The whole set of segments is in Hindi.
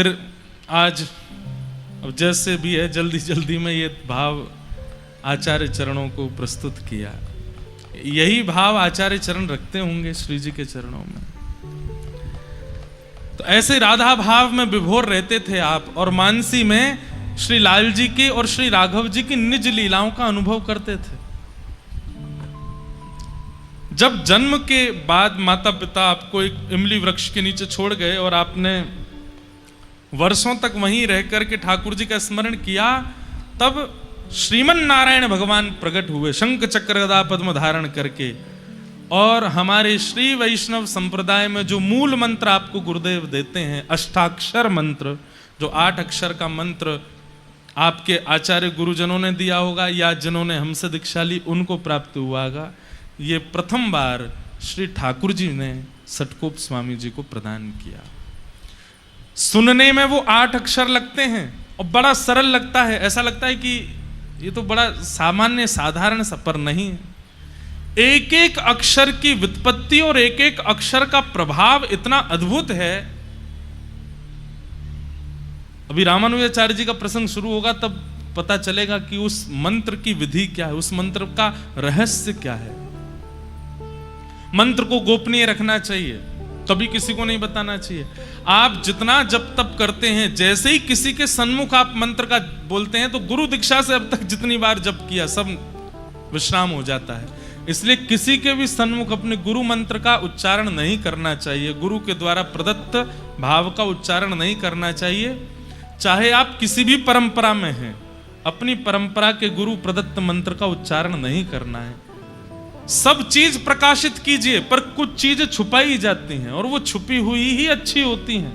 फिर आज अब जैसे भी है जल्दी जल्दी में ये भाव आचार्य चरणों को प्रस्तुत किया। यही भाव आचार्य चरण रखते होंगे श्री जी के चरणों में। तो ऐसे राधा भाव में विभोर रहते थे आप, और मानसी में श्री लाल जी की और श्री राघव जी की निज लीलाओं का अनुभव करते थे। जब जन्म के बाद माता पिता आपको एक इमली वृक्ष के नीचे छोड़ गए और आपने वर्षों तक वहीं रह करके ठाकुर जी का स्मरण किया, तब श्रीमन नारायण भगवान प्रकट हुए शंख चक्र गदा पद्म धारण करके। और हमारे श्री वैष्णव संप्रदाय में जो मूल मंत्र आपको गुरुदेव देते हैं, अष्टाक्षर मंत्र, जो 8 अक्षर का मंत्र आपके आचार्य गुरुजनों ने दिया होगा या जिन्होंने हमसे दीक्षा ली उनको प्राप्त हुआ होगा, ये प्रथम बार श्री ठाकुर जी ने सटकोप स्वामी जी को प्रदान किया। सुनने में वो 8 अक्षर लगते हैं और बड़ा सरल लगता है, ऐसा लगता है कि ये तो बड़ा सामान्य साधारण सा, पर नहीं। एक एक अक्षर की व्युत्पत्ति और एक एक अक्षर का प्रभाव इतना अद्भुत है। अभी रामानुजाचार्य जी का प्रसंग शुरू होगा तब पता चलेगा कि उस मंत्र की विधि क्या है, उस मंत्र का रहस्य क्या है। मंत्र को गोपनीय रखना चाहिए, कभी किसी को नहीं बताना चाहिए। आप जितना जप तप करते हैं, जैसे ही किसी के सन्मुख आप मंत्र का बोलते हैं तो गुरु दीक्षा से अब तक जितनी बार जप किया सब विश्राम हो जाता है। इसलिए किसी के भी सन्मुख अपने गुरु मंत्र का उच्चारण नहीं करना चाहिए, गुरु के द्वारा प्रदत्त भाव का उच्चारण नहीं करना चाहिए। चाहे आप किसी भी परंपरा में हैं, अपनी परंपरा के गुरु प्रदत्त मंत्र का उच्चारण नहीं करना है। सब चीज प्रकाशित कीजिए, पर कुछ चीजें छुपाई जाती हैं और वो छुपी हुई ही अच्छी होती हैं।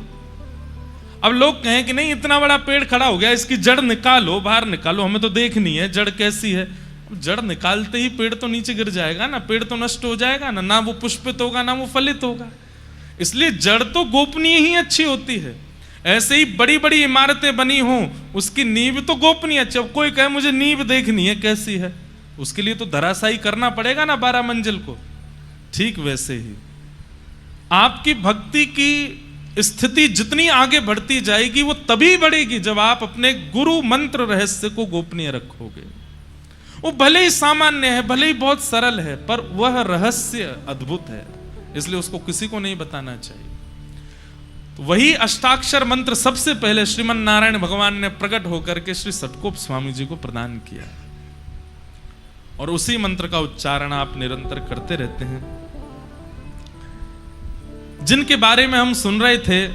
अब लोग कहें कि नहीं इतना बड़ा पेड़ खड़ा हो गया, इसकी जड़ निकालो, बाहर निकालो, हमें तो देखनी है जड़ कैसी है। जड़ निकालते ही पेड़ तो नीचे गिर जाएगा ना, पेड़ तो नष्ट हो जाएगा ना, ना वो पुष्पित होगा ना वो फलित होगा। इसलिए जड़ तो गोपनीय ही अच्छी होती है। ऐसे ही बड़ी बड़ी इमारतें बनी हों, उसकी नींव तो गोपनीय अच्छी। अब कोई कहे मुझे नींव देखनी है कैसी है, उसके लिए तो धराशायी करना पड़ेगा ना 12 मंजिल को। ठीक वैसे ही आपकी भक्ति की स्थिति जितनी आगे बढ़ती जाएगी वो तभी बढ़ेगी जब आप अपने गुरु मंत्र रहस्य को गोपनीय रखोगे। वो भले ही सामान्य है, भले ही बहुत सरल है, पर वह रहस्य अद्भुत है, इसलिए उसको किसी को नहीं बताना चाहिए। तो वही अष्टाक्षर मंत्र सबसे पहले श्रीमन नारायण भगवान ने प्रकट होकर के श्री सटकोप स्वामी जी को प्रदान किया, और उसी मंत्र का उच्चारण आप निरंतर करते रहते हैं। जिनके बारे में हम सुन रहे थे,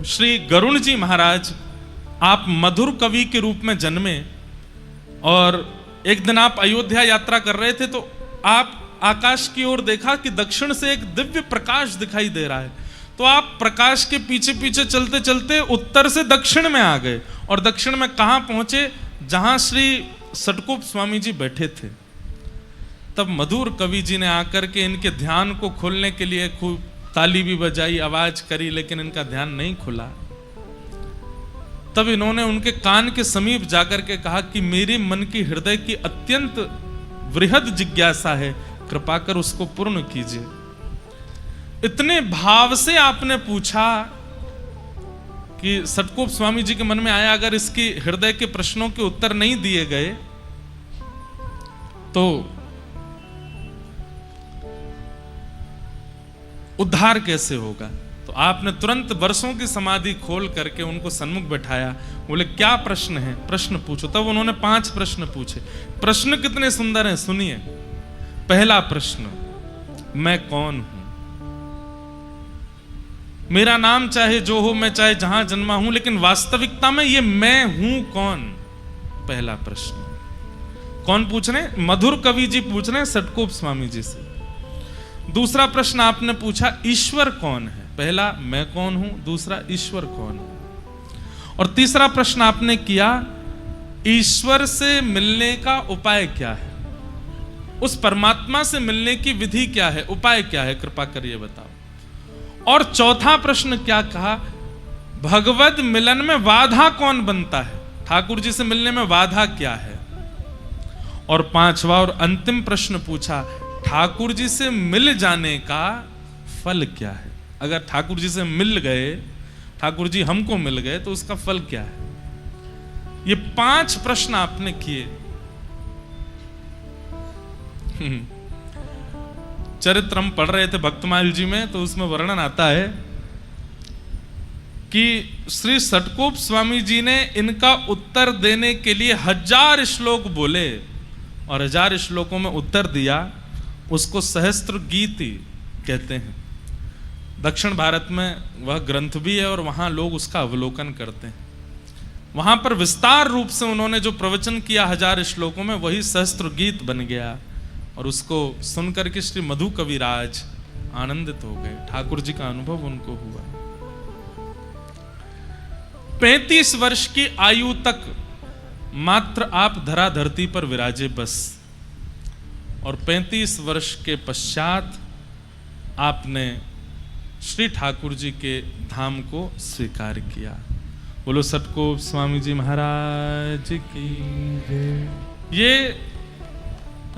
श्री गरुण जी महाराज, आप मधुर कवि के रूप में जन्मे, और एक दिन आप अयोध्या यात्रा कर रहे थे तो आप आकाश की ओर देखा कि दक्षिण से एक दिव्य प्रकाश दिखाई दे रहा है। तो आप प्रकाश के पीछे पीछे चलते चलते उत्तर से दक्षिण में आ गए, और दक्षिण में कहां पहुंचे, जहां श्री सटकोप स्वामी जी बैठे थे। तब मधुर कवि जी ने आकर के इनके ध्यान को खोलने के लिए खूब ताली भी बजाई, आवाज करी, लेकिन इनका ध्यान नहीं खुला। तब इन्होंने उनके कान के समीप जाकर के कहा कि मेरे मन की हृदय की अत्यंत वृहद जिज्ञासा है, कृपा कर उसको पूर्ण कीजिए। इतने भाव से आपने पूछा कि सटकोप स्वामी जी के मन में आया, अगर इसकी हृदय के प्रश्नों के उत्तर नहीं दिए गए तो उद्धार कैसे होगा। तो आपने तुरंत वर्षों की समाधि खोल करके उनको सन्मुख बैठाया। बोले क्या प्रश्न है, प्रश्न पूछो। तब उन्होंने 5 प्रश्न पूछे। प्रश्न कितने सुंदर हैं, सुनिए। पहला प्रश्न, मैं कौन हूं? मेरा नाम चाहे जो हो, मैं चाहे जहां जन्मा हूं, लेकिन वास्तविकता में ये मैं हूं कौन? पहला प्रश्न। कौन पूछ रहे हैं? मधुर कवि जी पूछ रहे हैं सटकोप स्वामी जी से। दूसरा प्रश्न आपने पूछा, ईश्वर कौन है? पहला मैं कौन हूं, दूसरा ईश्वर कौन है। और तीसरा प्रश्न आपने किया, ईश्वर से मिलने का उपाय क्या है, उस परमात्मा से मिलने की विधि क्या है, उपाय क्या है, कृपा करिए बताओ। और चौथा प्रश्न क्या कहा, भगवद मिलन में बाधा कौन बनता है, ठाकुर जी से मिलने में बाधा क्या है। और 5वां और अंतिम प्रश्न पूछा, ठाकुर जी से मिल जाने का फल क्या है। अगर ठाकुर जी से मिल गए ठाकुर जी हमको मिल गए तो उसका फल क्या है? ये 5 प्रश्न आपने किए। चरित्र हम पढ़ रहे थे भक्तमाल जी में, तो उसमें वर्णन आता है कि श्री षटकोप स्वामी जी ने इनका उत्तर देने के लिए 1000 श्लोक बोले और 1000 श्लोकों में उत्तर दिया। उसको सहस्त्र गीति कहते हैं। दक्षिण भारत में वह ग्रंथ भी है और वहां लोग उसका अवलोकन करते हैं। वहां पर विस्तार रूप से उन्होंने जो प्रवचन किया 1000 श्लोकों में, वही सहस्त्र गीत बन गया और उसको सुनकर के श्री मधु कविराज आनंदित हो गए। ठाकुर जी का अनुभव उनको हुआ। 35 वर्ष की आयु तक मात्र आप धरा धरती पर विराजे बस, और 35 वर्ष के पश्चात आपने श्री ठाकुर जी के धाम को स्वीकार किया। बोलो षटकोप स्वामी जी महाराज की जय। ये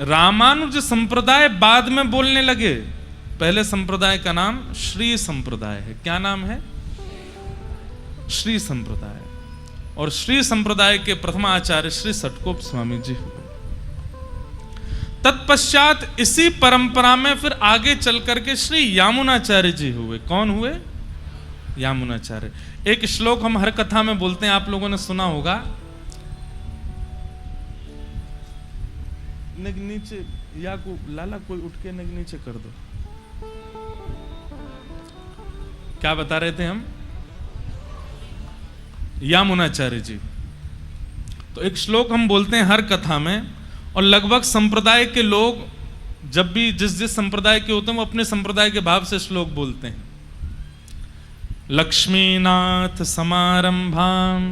रामानुज संप्रदाय बाद में बोलने लगे। पहले संप्रदाय का नाम श्री संप्रदाय है। क्या नाम है? श्री संप्रदाय। और श्री संप्रदाय के प्रथम आचार्य श्री षटकोप स्वामी जी हुए। तत्पश्चात इसी परंपरा में फिर आगे चल करके श्री यामुनाचार्य जी हुए। कौन हुए? यामुनाचार्य। एक श्लोक हम हर कथा में बोलते हैं, आप लोगों ने सुना होगा। नीचे या को लाला कोई उठ के नीचे कर दो। क्या बता रहे थे हम? यामुनाचार्य जी। तो एक श्लोक हम बोलते हैं हर कथा में, और लगभग संप्रदाय के लोग जब भी जिस जिस संप्रदाय के होते हैं वो अपने संप्रदाय के भाव से श्लोक बोलते हैं। लक्ष्मीनाथ समारंभाम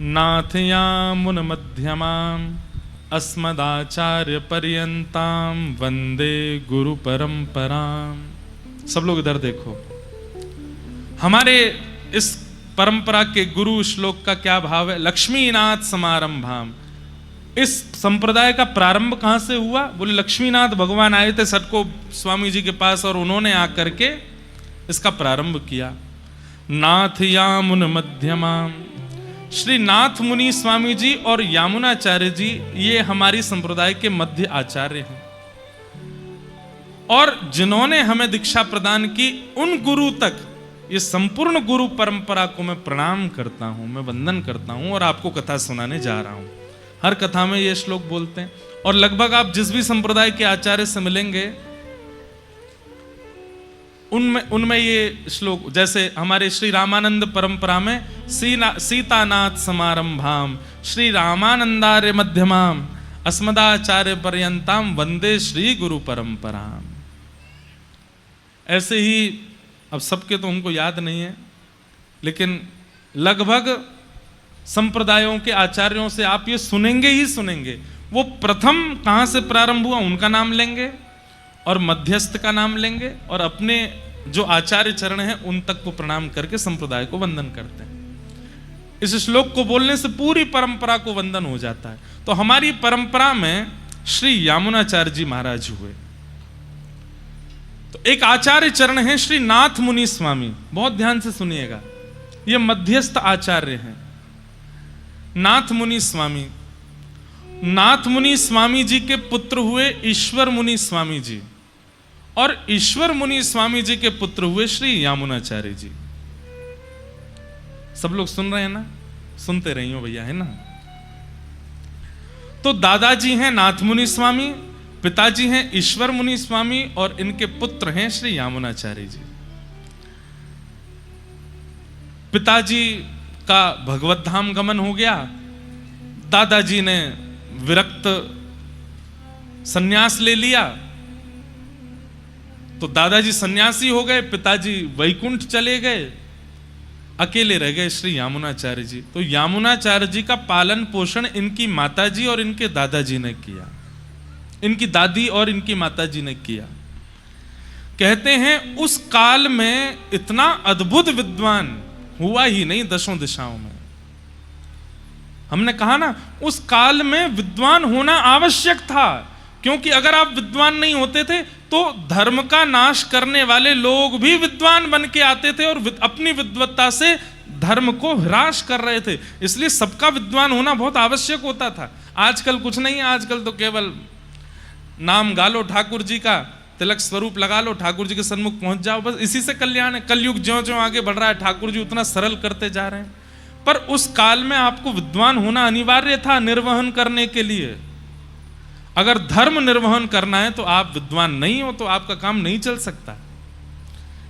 नाथयामुन मध्यमाम अस्मदाचार्य पर्यंताम वंदे गुरु परंपराम। सब लोग इधर देखो। हमारे इस परंपरा के गुरु श्लोक का क्या भाव है? लक्ष्मीनाथ समारंभाम। इस संप्रदाय का प्रारंभ कहां से हुआ? बोले लक्ष्मीनाथ भगवान आए थे षटकोप स्वामी जी के पास और उन्होंने आकर के इसका प्रारंभ किया। नाथ यामुन मध्यमाम। श्री नाथ मुनि स्वामी जी और यामुनाचार्य जी ये हमारी संप्रदाय के मध्य आचार्य हैं, और जिन्होंने हमें दीक्षा प्रदान की उन गुरु तक ये संपूर्ण गुरु परंपरा को मैं प्रणाम करता हूं, मैं वंदन करता हूं और आपको कथा सुनाने जा रहा हूं। हर कथा में ये श्लोक बोलते हैं, और लगभग आप जिस भी संप्रदाय के आचार्य से मिलेंगे उनमें ये श्लोक, जैसे हमारे श्री रामानंद परंपरा में सीतानाथ समारंभाम श्री रामानंदार्य मध्यमाम अस्मदाचार्य पर्यंताम वंदे श्री गुरु परंपराम। ऐसे ही अब सबके तो हमको याद नहीं है, लेकिन लगभग संप्रदायों के आचार्यों से आप ये सुनेंगे ही सुनेंगे। वो प्रथम कहां से प्रारंभ हुआ उनका नाम लेंगे और मध्यस्थ का नाम लेंगे, और अपने जो आचार्य चरण हैं उन तक को प्रणाम करके संप्रदाय को वंदन करते हैं। इस श्लोक को बोलने से पूरी परंपरा को वंदन हो जाता है। तो हमारी परंपरा में श्री यामुनाचार्य जी महाराज हुए। तो एक आचार्य चरण है श्री नाथ मुनि स्वामी। बहुत ध्यान से सुनिएगा, ये मध्यस्थ आचार्य हैं। नाथ मुनि स्वामी, नाथ मुनि स्वामी जी के पुत्र हुए ईश्वर मुनि स्वामी जी, और ईश्वर मुनि स्वामी जी के पुत्र हुए श्री यामुनाचार्य जी। सब लोग सुन रहे हैं ना? सुनते रहिए भैया, है ना? तो दादाजी हैं नाथ मुनि स्वामी, पिताजी हैं ईश्वर मुनि स्वामी, और इनके पुत्र हैं श्री यामुनाचार्य जी। पिताजी का भगवत धाम गमन हो गया। दादाजी ने विरक्त सन्यास ले लिया, तो दादाजी सन्यासी हो गए, पिताजी वैकुंठ चले गए, अकेले रह गए श्री यामुनाचार्य जी। तो यामुनाचार्य जी का पालन पोषण इनकी माताजी और इनके दादाजी ने किया, इनकी दादी और इनकी माताजी ने किया। कहते हैं उस काल में इतना अद्भुत विद्वान हुआ ही नहीं दशों दिशाओं में। हमने कहा ना, उस काल में विद्वान होना आवश्यक था, क्योंकि अगर आप विद्वान नहीं होते थे तो धर्म का नाश करने वाले लोग भी विद्वान बन के आते थे और अपनी विद्वत्ता से धर्म को ह्रास कर रहे थे। इसलिए सबका विद्वान होना बहुत आवश्यक होता था। आजकल कुछ नहीं है, आजकल तो केवल नाम गा लो ठाकुर जी का, तिलक स्वरूप लगा लो, ठाकुर जी के सन्मुख पहुंच जाओ, बस इसी से कल्याण है। कलयुग ज्यों ज्यों आगे बढ़ रहा है, ठाकुर जी उतना सरल करते जा रहे हैं। पर उस काल में आपको विद्वान होना अनिवार्य था निर्वहन करने के लिए। अगर धर्म निर्वहन करना है तो आप विद्वान नहीं हो तो आपका काम नहीं चल सकता।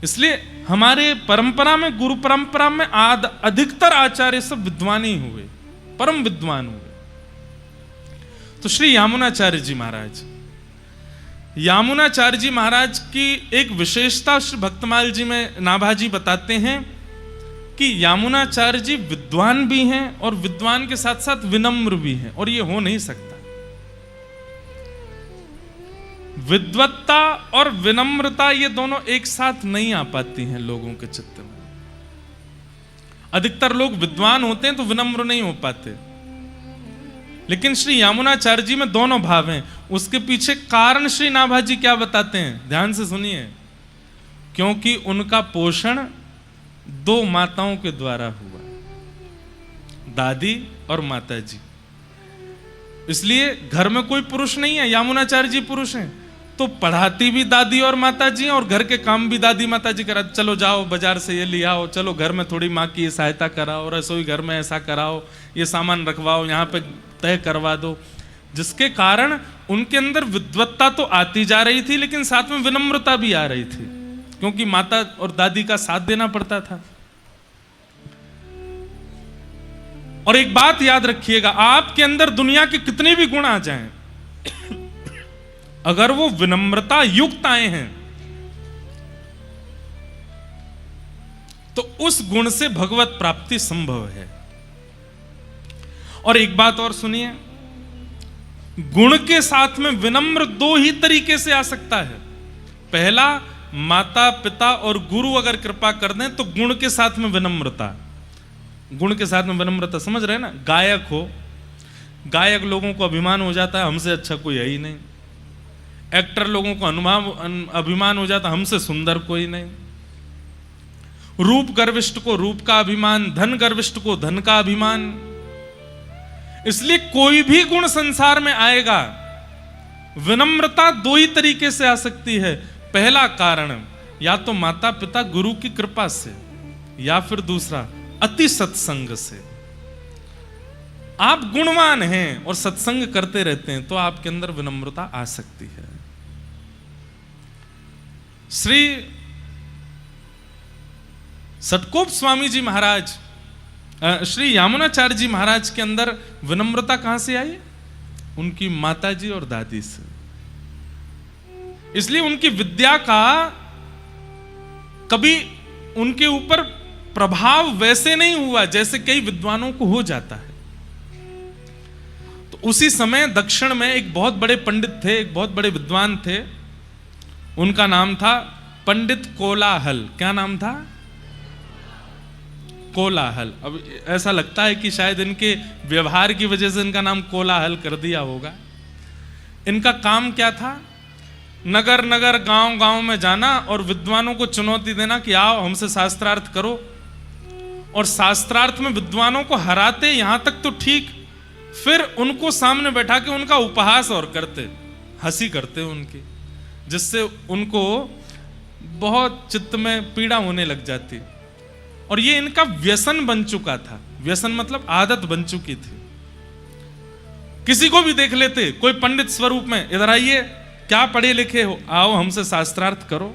इसलिए हमारे परंपरा में, गुरु परंपरा में अधिकतर आचार्य सब विद्वान ही हुए, परम विद्वान हुए। तो श्री यामुनाचार्य जी महाराज, यामुनाचार्य जी महाराज की एक विशेषता श्री भक्तमाल जी में नाभाजी बताते हैं कि यामुनाचार्य जी विद्वान भी हैं और विद्वान के साथ साथ विनम्र भी हैं, और ये हो नहीं सकता। विद्वत्ता और विनम्रता ये दोनों एक साथ नहीं आ पाती हैं लोगों के चित्त में। अधिकतर लोग विद्वान होते हैं तो विनम्र नहीं हो पाते, लेकिन श्री यामुनाचार्य जी में दोनों भाव हैं। उसके पीछे कारण श्री नाभाजी क्या बताते हैं, ध्यान से सुनिए। क्योंकि उनका पोषण 2 माताओं के द्वारा हुआ, दादी और माता जी। इसलिए घर में कोई पुरुष नहीं है, यामुनाचार्य जी पुरुष हैं, तो पढ़ाती भी दादी और माता जी हैं और घर के काम भी दादी माता जी करा। चलो जाओ बाजार से ये ले आओ, चलो घर में थोड़ी माँ की सहायता कराओ, रसोई घर में ऐसा कराओ, ये सामान रखवाओ, यहाँ पे तय करवा दो। जिसके कारण उनके अंदर विद्वत्ता तो आती जा रही थी, लेकिन साथ में विनम्रता भी आ रही थी, क्योंकि माता और दादी का साथ देना पड़ता था। और एक बात याद रखिएगा, आपके अंदर दुनिया के कितने भी गुण आ जाएं, अगर वो विनम्रता युक्त आए हैं तो उस गुण से भगवत प्राप्ति संभव है। और एक बात और सुनिए, गुण के साथ में विनम्र 2 ही तरीके से आ सकता है। पहला, माता पिता और गुरु अगर कृपा कर दें तो गुण के साथ में विनम्रता। गुण के साथ में विनम्रता समझ रहे हैं ना। गायक हो, गायक लोगों को अभिमान हो जाता है हमसे अच्छा कोई है ही नहीं। एक्टर लोगों को अभिमान हो जाता हमसे सुंदर कोई नहीं। रूप गर्विष्ठ को रूप का अभिमान, धन गर्विष्ठ को धन का अभिमान। इसलिए कोई भी गुण संसार में आएगा, विनम्रता 2 ही तरीके से आ सकती है। पहला कारण, या तो माता पिता गुरु की कृपा से, या फिर दूसरा अति सत्संग से। आप गुणवान हैं और सत्संग करते रहते हैं तो आपके अंदर विनम्रता आ सकती है। श्री सटकोप स्वामी जी महाराज, श्री यामुनाचार्य जी महाराज के अंदर विनम्रता कहां से आई? उनकी माताजी और दादी से। इसलिए उनकी विद्या का कभी उनके ऊपर प्रभाव वैसे नहीं हुआ जैसे कई विद्वानों को हो जाता है। तो उसी समय दक्षिण में एक बहुत बड़े पंडित थे, एक बहुत बड़े विद्वान थे। उनका नाम था पंडित कोलाहल। क्या नाम था? कोलाहल। अब ऐसा लगता है कि शायद इनके व्यवहार की वजह से इनका नाम कोलाहल कर दिया होगा। इनका काम क्या था? नगर नगर गांव गांव में जाना और विद्वानों को चुनौती देना कि आओ हमसे शास्त्रार्थ करो। और शास्त्रार्थ में विद्वानों को हराते, यहां तक तो ठीक, फिर उनको सामने बैठा के उनका उपहास और करते, हंसी करते उनकी, जिससे उनको बहुत चित्त में पीड़ा होने लग जाती। और ये इनका व्यसन बन चुका था। व्यसन मतलब आदत बन चुकी थी। किसी को भी देख लेते, कोई पंडित स्वरूप में, इधर आइए, क्या पढ़े लिखे हो, आओ हमसे शास्त्रार्थ करो।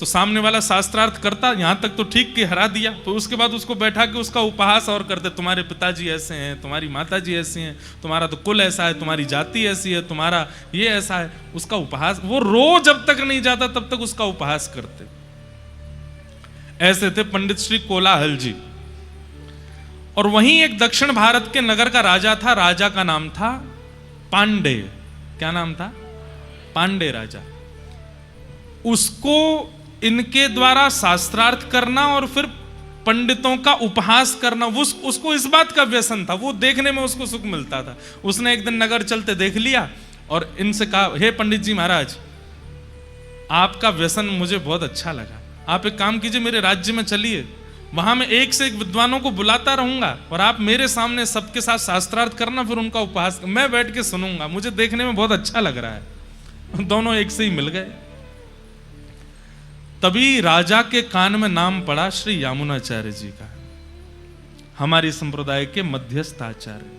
तो सामने वाला शास्त्रार्थ करता, यहां तक तो ठीक कि हरा दिया, तो उसके बाद उसको बैठा के उसका उपहास और करते, तुम्हारे पिताजी ऐसे हैं, तुम्हारी माताजी ऐसी हैं, तुम्हारा तो कुल ऐसा है, तुम्हारी जाति ऐसी है, तुम्हारा ये ऐसा है। उसका उपहास, वो रोज जब तक नहीं जाता तब तक उसका उपहास करते। ऐसे थे पंडित श्री कोलाहल जी। और वहीं एक दक्षिण भारत के नगर का राजा था। राजा का नाम था पांडे। क्या नाम था? पांडे राजा। उसको इनके द्वारा शास्त्रार्थ करना और फिर पंडितों का उपहास करना, उसको इस बात का व्यसन था। वो देखने में उसको सुख मिलता था। उसने एक दिन नगर चलते देख लिया और इनसे कहा, हे पंडित जी महाराज, आपका व्यसन मुझे बहुत अच्छा लगा। आप एक काम कीजिए, मेरे राज्य में चलिए, वहां मैं एक से एक विद्वानों को बुलाता रहूंगा और आप मेरे सामने सबके साथ शास्त्रार्थ करना, फिर उनका उपहास मैं बैठ के सुनूंगा। मुझे देखने में बहुत अच्छा लग रहा है। दोनों एक से ही मिल गए। तभी राजा के कान में नाम पड़ा श्री यामुनाचार्य जी का, हमारी संप्रदाय के मध्यस्थ आचार्य।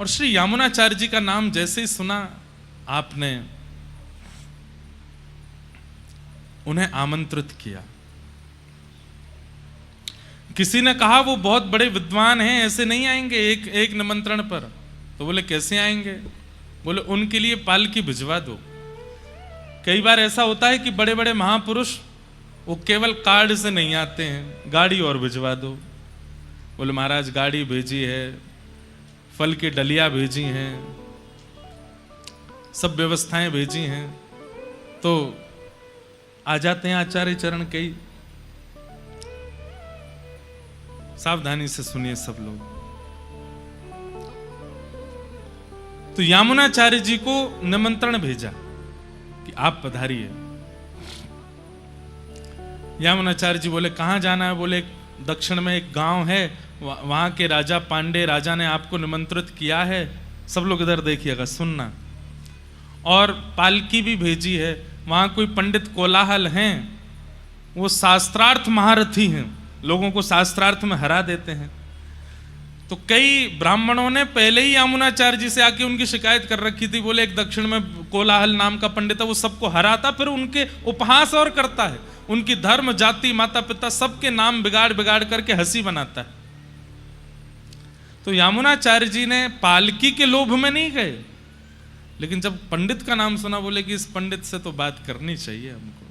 और श्री यामुनाचार्य जी का नाम जैसे ही सुना, आपने उन्हें आमंत्रित किया। किसी ने कहा वो बहुत बड़े विद्वान हैं, ऐसे नहीं आएंगे एक निमंत्रण पर। तो बोले कैसे आएंगे? बोले उनके लिए पालकी भिजवा दो। कई बार ऐसा होता है कि बड़े बड़े महापुरुष वो केवल कार्ड से नहीं आते हैं, गाड़ी और भिजवा दो। बोले महाराज गाड़ी भेजी है, फल की डलिया भेजी हैं, सब व्यवस्थाएं भेजी हैं, तो आ जाते हैं आचार्य चरण के ही। सावधानी से सुनिए सब लोग। तो यामुनाचार्य जी को निमंत्रण भेजा कि आप पधारिए। यामुनाचार्य जी बोले कहां जाना है? बोले दक्षिण में एक गांव है, वहां के राजा पांडे राजा ने आपको निमंत्रित किया है। सब लोग इधर देखिएगा, सुनना। और पालकी भी भेजी है, वहां कोई पंडित कोलाहल हैं, वो शास्त्रार्थ महारथी हैं, लोगों को शास्त्रार्थ में हरा देते हैं। तो कई ब्राह्मणों ने पहले ही यामुनाचार्य जी से आके उनकी शिकायत कर रखी थी। बोले एक दक्षिण में कोलाहल नाम का पंडित है, वो सबको हराता, फिर उनके उपहास और करता है, उनकी धर्म जाति माता पिता सबके नाम बिगाड़ बिगाड़ करके हंसी बनाता है। तो यामुनाचार्य जी ने पालकी के लोभ में नहीं गए, लेकिन जब पंडित का नाम सुना, बोले कि इस पंडित से तो बात करनी चाहिए हमको।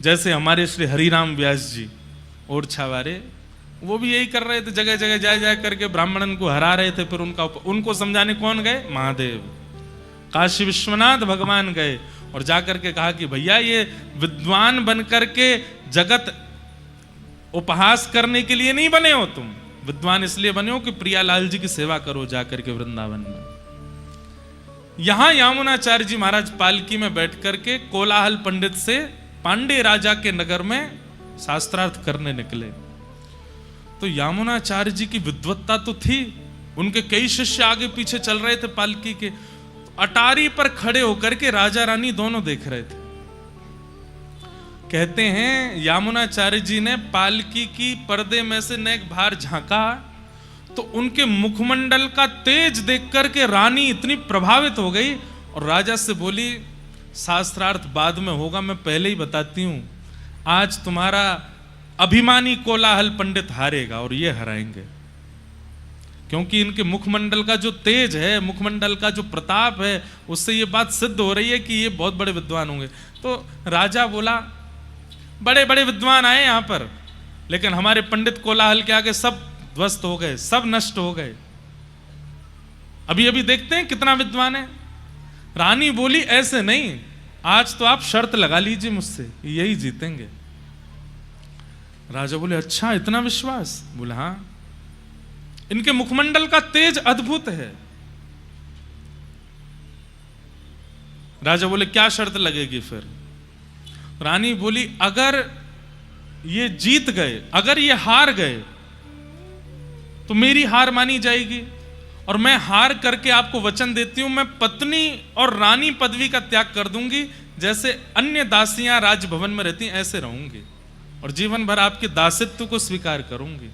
जैसे हमारे श्री हरिराम व्यास जी और छावारे, वो भी यही कर रहे थे, जगह जगह जा करके ब्राह्मणन को हरा रहे थे। फिर उनको समझाने कौन गए? महादेव, काशी विश्वनाथ भगवान गए और जाकर के कहा कि भैया ये विद्वान बन करके जगत उपहास करने के लिए नहीं बने हो, तुम विद्वान इसलिए बने हो कि प्रियालाल जी की सेवा करो जाकर के वृंदावन में। यहां यामुनाचार्य जी महाराज पालकी में बैठ करके कोलाहल पंडित से पांडे राजा के नगर में शास्त्रार्थ करने निकले। तो यामुनाचार्य जी की विद्वत्ता तो थी, उनके कई शिष्य आगे पीछे चल रहे थे पालकी के। अटारी पर खड़े होकर के राजा रानी दोनों देख रहे थे। कहते हैं यामुनाचार्य जी ने पालकी की पर्दे में से नेक बाहर झांका, तो उनके मुखमंडल का तेज देख करके रानी इतनी प्रभावित हो गई और राजा से बोली शास्त्रार्थ बाद में होगा, मैं पहले ही बताती हूं, आज तुम्हारा अभिमानी कोलाहल पंडित हारेगा और ये हराएंगे। क्योंकि इनके मुखमंडल का जो तेज है, मुखमंडल का जो प्रताप है, उससे ये बात सिद्ध हो रही है कि ये बहुत बड़े विद्वान होंगे। तो राजा बोला बड़े बड़े विद्वान आए यहां पर, लेकिन हमारे पंडित कोलाहल के आगे सब ध्वस्त हो गए, सब नष्ट हो गए। अभी अभी देखते हैं कितना विद्वान है। रानी बोली ऐसे नहीं, आज तो आप शर्त लगा लीजिए मुझसे, यही जीतेंगे। राजा बोले अच्छा, इतना विश्वास? बोले हाँ, इनके मुखमंडल का तेज अद्भुत है। राजा बोले क्या शर्त लगेगी फिर? रानी बोली अगर ये जीत गए, अगर ये हार गए तो मेरी हार मानी जाएगी, और मैं हार करके आपको वचन देती हूं, मैं पत्नी और रानी पदवी का त्याग कर दूंगी, जैसे अन्य दासियां राजभवन में रहती ऐसे रहूंगी, और जीवन भर आपके दासित्व को स्वीकार करूंगी।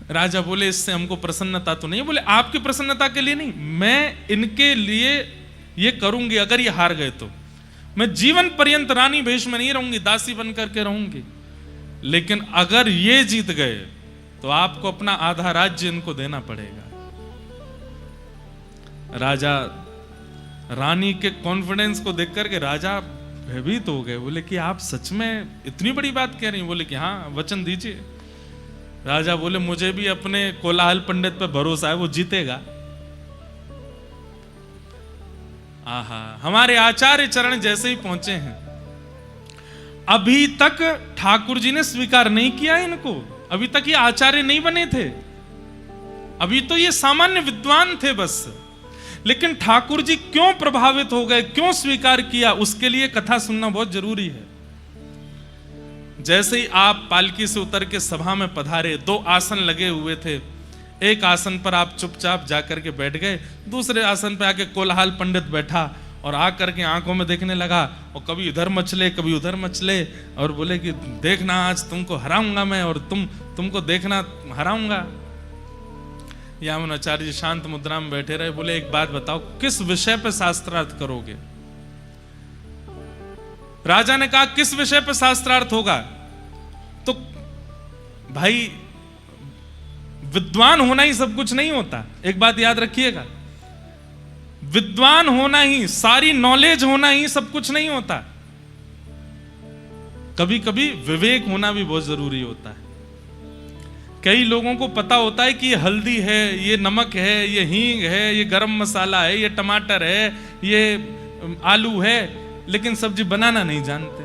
राजा बोले इससे हमको प्रसन्नता तो नहीं। बोले आपकी प्रसन्नता के लिए नहीं, मैं इनके लिए ये करूंगी। अगर ये हार गए तो मैं जीवन पर्यंत रानी भेष में नहीं रहूंगी, दासी बन करके रहूंगी। लेकिन अगर ये जीत गए तो आपको अपना आधा राज्य इनको देना पड़ेगा। राजा रानी के कॉन्फिडेंस को देख करके राजा भयभीत हो गए। बोले कि आप सच में इतनी बड़ी बात कह रही हैं? बोले कि हाँ, वचन दीजिए। राजा बोले मुझे भी अपने कोलाहल पंडित पर भरोसा है, वो जीतेगा। आहा, हमारे आचार्य चरण जैसे ही पहुंचे हैं, अभी तक ठाकुर जी ने स्वीकार नहीं किया इनको, अभी तक ये आचार्य नहीं बने थे, अभी तो ये सामान्य विद्वान थे बस। लेकिन ठाकुर जी क्यों प्रभावित हो गए, क्यों स्वीकार किया, उसके लिए कथा सुनना बहुत जरूरी है। जैसे ही आप पालकी से उतर के सभा में पधारे, 2 आसन लगे हुए थे, एक आसन पर आप चुपचाप जाकर के बैठ गए, दूसरे आसन पे आके कोलाहल पंडित बैठा और आकर के आंखों में देखने लगा, और कभी इधर मचले कभी उधर मचले, और बोले कि देखना आज तुमको हराऊंगा मैं, और तुमको देखना हराऊंगा। यामुनाचार्य जी शांत मुद्रा में बैठे रहे, बोले एक बात बताओ, किस विषय पे शास्त्रार्थ करोगे? राजा ने कहा किस विषय पे शास्त्रार्थ होगा? तो भाई विद्वान होना ही सब कुछ नहीं होता, एक बात याद रखिएगा, विद्वान होना ही, सारी नॉलेज होना ही सब कुछ नहीं होता। कभी कभी विवेक होना भी बहुत जरूरी होता है। कई लोगों को पता होता है कि ये हल्दी है, ये नमक है, ये हींग है, ये गरम मसाला है, ये टमाटर है, ये आलू है, लेकिन सब्जी बनाना नहीं जानते।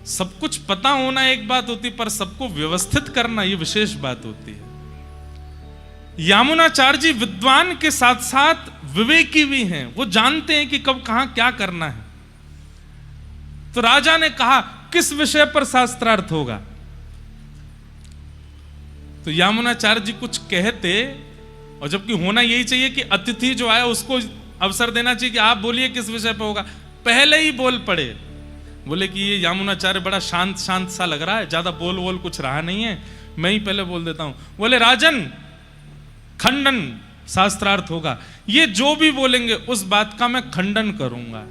सब कुछ पता होना एक बात होती, पर सबको व्यवस्थित करना ये विशेष बात होती है। यामुनाचार्य जी विद्वान के साथ साथ विवेकी भी हैं, वो जानते हैं कि कब कहां क्या करना है। तो राजा ने कहा किस विषय पर शास्त्रार्थ होगा? तो यामुनाचार्य जी कुछ कहते, और जबकि होना यही चाहिए कि अतिथि जो आया उसको अवसर देना चाहिए कि आप बोलिए किस विषय पर होगा, पहले ही बोल पड़े। बोले कि ये यामुनाचार्य बड़ा शांत शांत सा लग रहा है, ज्यादा बोल कुछ रहा नहीं है, मैं ही पहले बोल देता हूं। बोले राजन, खंडन शास्त्रार्थ होगा, ये जो भी बोलेंगे उस बात का मैं खंडन करूंगा।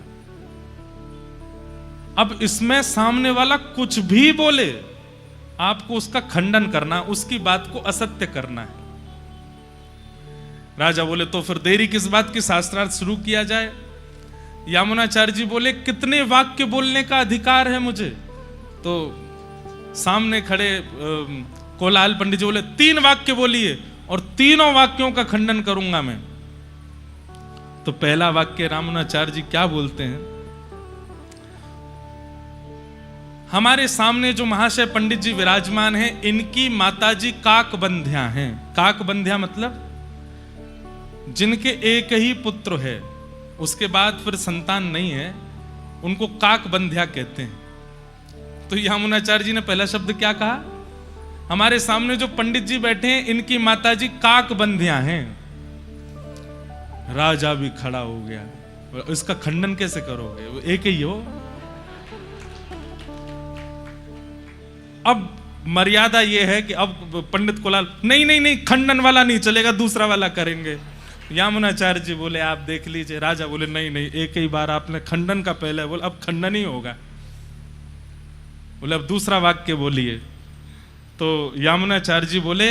अब इसमें सामने वाला कुछ भी बोले, आपको उसका खंडन करना, उसकी बात को असत्य करना है। राजा बोले तो फिर देरी किस बात की, शास्त्रार्थ शुरू किया जाए। यामुनाचार्य जी बोले कितने वाक्य बोलने का अधिकार है मुझे? तो सामने खड़े कोलाहल पंडित जी बोले 3 वाक्य बोलिए, और तीनों वाक्यों का खंडन करूंगा मैं। तो पहला वाक्य यामुनाचार्य जी क्या बोलते हैं? हमारे सामने जो महाशय पंडित जी विराजमान हैं, इनकी माताजी काकबंध्या हैं। काकबंध्या मतलब जिनके एक ही पुत्र है, उसके बाद फिर संतान नहीं है, उनको काकबंध्या कहते हैं। तो यामुनाचार्य जी ने पहला शब्द क्या कहा? हमारे सामने जो पंडित जी बैठे हैं, इनकी माताजी काकबंध्या हैं। राजा भी खड़ा हो गया, इसका खंडन कैसे करोगे, वो एक ही हो। अब मर्यादा यह है कि अब पंडित कोलाहल नहीं, खंडन वाला नहीं चलेगा, दूसरा वाला करेंगे। यामुनाचार्य जी बोले आप देख लीजिए। राजा बोले नहीं, एक ही बार आपने खंडन का पहले बोला, अब खंडन ही होगा। बोले अब दूसरा वाक्य बोलिए। तो यामुनाचार्य जी बोले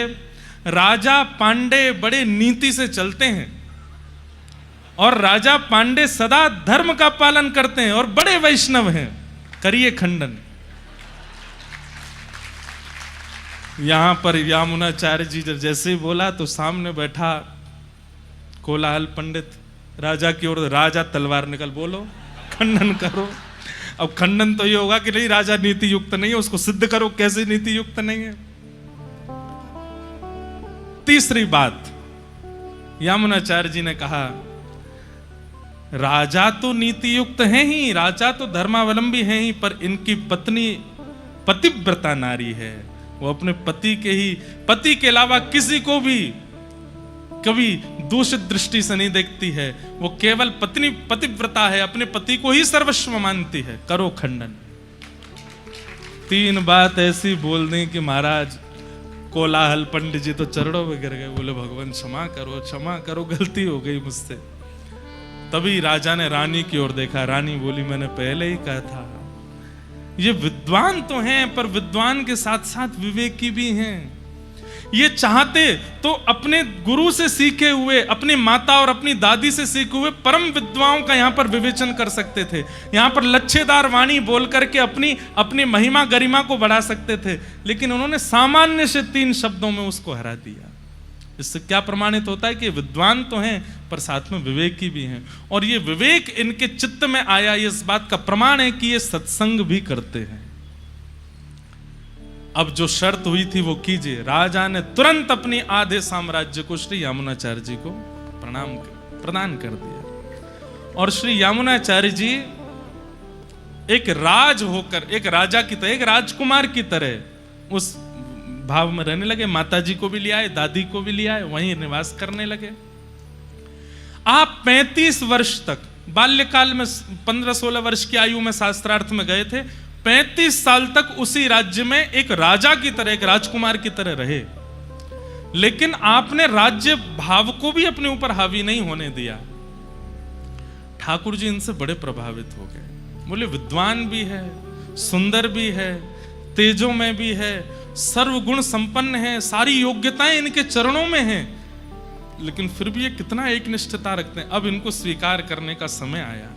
राजा पांडे बड़े नीति से चलते हैं, और राजा पांडे सदा धर्म का पालन करते हैं, और बड़े वैष्णव हैं, करिए खंडन। यहां पर यामुनाचार्य जी जैसे ही बोला तो सामने बैठा कोलाहल पंडित राजा की ओर, राजा तलवार निकल, बोलो खंडन करो। अब खंडन तो ये होगा कि नहीं, राजा नीति युक्त नहीं है, उसको सिद्ध करो कैसे नीति युक्त नहीं है। तीसरी बात यामुनाचार्य जी ने कहा, राजा तो नीति युक्त है ही, राजा तो धर्मावलंबी है ही, पर इनकी पत्नी पतिव्रता नारी है। वो अपने पति के अलावा किसी को भी कभी दूषित दृष्टि से नहीं देखती है। वो केवल पतिव्रता है, अपने पति को ही सर्वस्व मानती है। करो खंडन। 3 बात ऐसी बोल दी कि महाराज कोलाहल पंडित जी तो चरणों में गिर गए। बोले भगवान क्षमा करो, गलती हो गई मुझसे। तभी राजा ने रानी की ओर देखा। रानी बोली मैंने पहले ही कहा था। ये विद्वान तो हैं, पर विद्वान के साथ साथ विवेकी भी हैं। ये चाहते तो अपने गुरु से सीखे हुए, अपनी माता और अपनी दादी से सीखे हुए परम विद्वाओं का यहां पर विवेचन कर सकते थे। यहां पर लच्छेदार वाणी बोल करके अपनी महिमा गरिमा को बढ़ा सकते थे, लेकिन उन्होंने सामान्य से 3 शब्दों में उसको हरा दिया। इससे क्या प्रमाणित होता है कि विद्वान तो हैं, पर साथ में विवेकी भी हैं। और ये विवेक इनके चित्त में आया, ये इस बात का प्रमाण है कि ये सत्संग भी करते हैं। अब जो शर्त हुई थी वो कीजिए। राजा ने तुरंत अपनी आधे साम्राज्य को श्री यामुनाचार्य जी को प्रणाम किया। प्रदान कर दिया। और श्री यामुनाचार्य जी एक राज होकर, एक राजा की तरह, एक राजकुमार की तरह उस भाव में रहने लगे। माताजी को भी ले आए, दादी को भी ले आए, वहीं निवास करने लगे। आप 35 वर्ष तक, बाल्यकाल में 15-16 वर्ष की आयु में शास्त्रार्थ में गए थे, 35 साल तक उसी राज्य में एक राजा की तरह, एक राजकुमार की तरह रहे। लेकिन आपने राज्य भाव को भी अपने ऊपर हावी नहीं होने दिया। ठाकुर जी इनसे बड़े प्रभावित हो गए। बोले विद्वान भी है, सुंदर भी है, तेजों में भी है, सर्वगुण संपन्न है, सारी योग्यताएं इनके चरणों में हैं, लेकिन फिर भी ये कितना एक निष्ठता रखते हैं। अब इनको स्वीकार करने का समय आया।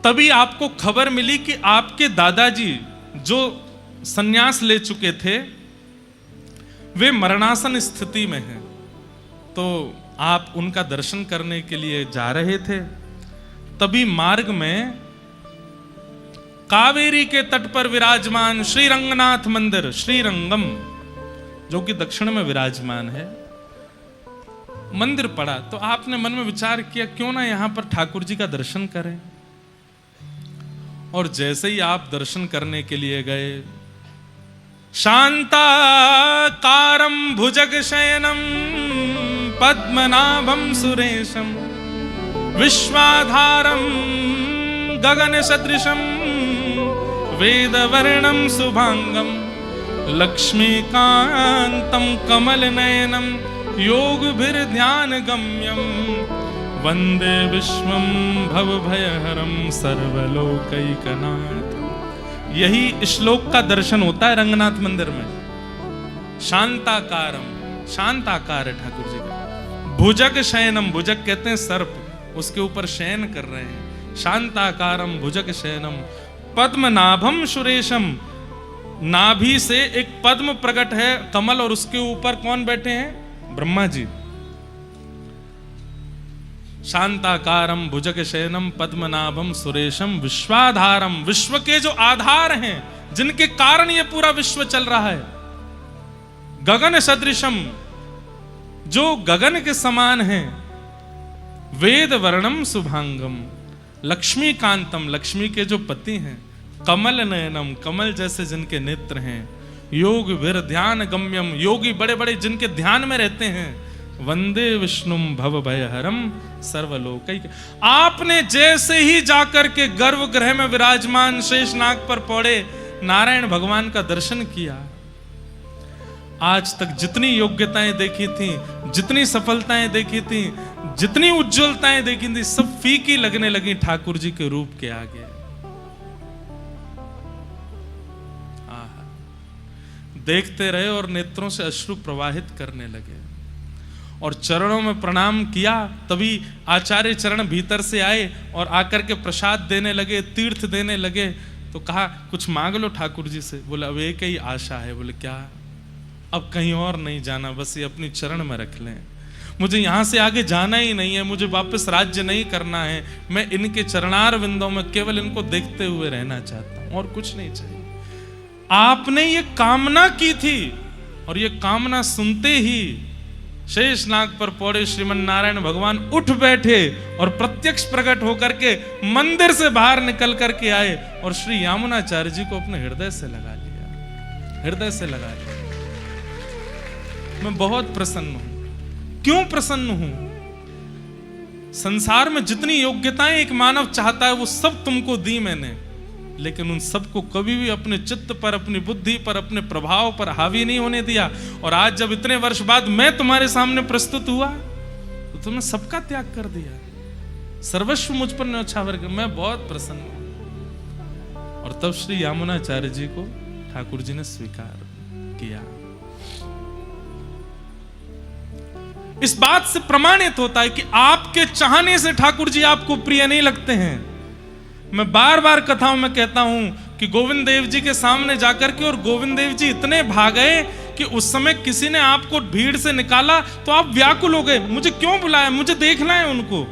तभी आपको खबर मिली कि आपके दादाजी जो संन्यास ले चुके थे वे मरणासन स्थिति में हैं। तो आप उनका दर्शन करने के लिए जा रहे थे। तभी मार्ग में कावेरी के तट पर विराजमान श्री रंगनाथ मंदिर, श्रीरंगम, जो कि दक्षिण में विराजमान है, मंदिर पड़ा। तो आपने मन में विचार किया क्यों ना यहां पर ठाकुर जी का दर्शन करें। और जैसे ही आप दर्शन करने के लिए गए, शांताकारं भुजगशयनं पद्मनाभं सुरेशं विश्वाधारं गगनसदृशं वेदवर्णं शुभांगं लक्ष्मीकान्तं कमलनयनं योगभिर्ध्यानगम्यं वंदे विश्वं भवभयहरं सर्वलोकैकनाथं। यही श्लोक का दर्शन होता है रंगनाथ मंदिर में। शांताकारम, शांत आकार है ठाकुर जी का। भुजग शयनम, भुजग कहते हैं सर्प, उसके ऊपर शयन कर रहे हैं। शांताकारम भुजग शयनम पद्मनाभम सुरेशम, नाभि से एक पद्म प्रकट है, कमल, और उसके ऊपर कौन बैठे हैं? ब्रह्मा जी। शांताकारम भुजग शयनम पद्मनाभम सुरेशम विश्वाधारम, विश्व के जो आधार हैं, जिनके कारण ये पूरा विश्व चल रहा है। गगन सदृशम, जो गगन के समान है। वेद वर्णम शुभांगम लक्ष्मीकांतम, लक्ष्मी के जो पति हैं। कमल नयनम, कमल जैसे जिनके नेत्र हैं। योग वीर ध्यान गम्यम, योगी बड़े बड़े जिनके ध्यान में रहते हैं। वंदे विष्णुम भवभयहरम सर्वलोकैक। आपने जैसे ही जाकर के गर्भगृह में विराजमान शेषनाग पर पौड़े नारायण भगवान का दर्शन किया, आज तक जितनी योग्यताएं देखी थी, जितनी सफलताएं देखी थी, जितनी उज्जवलताएं देखी थी, सब फीकी लगने लगी ठाकुर जी के रूप के आगे। देखते रहे और नेत्रों से अश्रु प्रवाहित करने लगे और चरणों में प्रणाम किया। तभी आचार्य चरण भीतर से आए और आकर के प्रसाद देने लगे, तीर्थ देने लगे। तो कहा कुछ मांग लो ठाकुर जी से। बोले अब एक ही आशा है। बोले क्या? अब कहीं और नहीं जाना, बस ये अपनी चरण में रख लें। मुझे यहां से आगे जाना ही नहीं है, मुझे वापस राज्य नहीं करना है। मैं इनके चरणार विंदों में केवल इनको देखते हुए रहना चाहता हूं, और कुछ नहीं चाहिए। आपने ये कामना की थी और ये कामना सुनते ही शेषनाग पर पौड़े श्रीमन नारायण भगवान उठ बैठे और प्रत्यक्ष प्रकट होकर के मंदिर से बाहर निकल करके आए और श्री यामुनाचार्य जी को अपने हृदय से लगा लिया, हृदय से लगा लिया। मैं बहुत प्रसन्न हूं। क्यों प्रसन्न हूं? संसार में जितनी योग्यताएं एक मानव चाहता है वो सब तुमको दी मैंने, लेकिन उन सबको कभी भी अपने चित्त पर, अपनी बुद्धि पर, अपने प्रभाव पर हावी नहीं होने दिया। और आज जब इतने वर्ष बाद मैं तुम्हारे सामने प्रस्तुत हुआ तो तुमने सबका त्याग कर दिया, सर्वस्व मुझ पर न्यौछावर कर। मैं बहुत प्रसन्न हूं। और तब श्री यामुनाचार्य जी को ठाकुर जी ने स्वीकार किया। इस बात से प्रमाणित होता है कि आपके चाहने से ठाकुर जी आपको प्रिय नहीं लगते हैं। मैं बार बार कथाओं में कहता हूं कि गोविंद देव जी के सामने जाकर के, और गोविंद देव जी इतने भागे कि उस समय किसी ने आपको भीड़ से निकाला तो आप व्याकुल हो गए, मुझे क्यों बुलाया, मुझे देखना है उनको।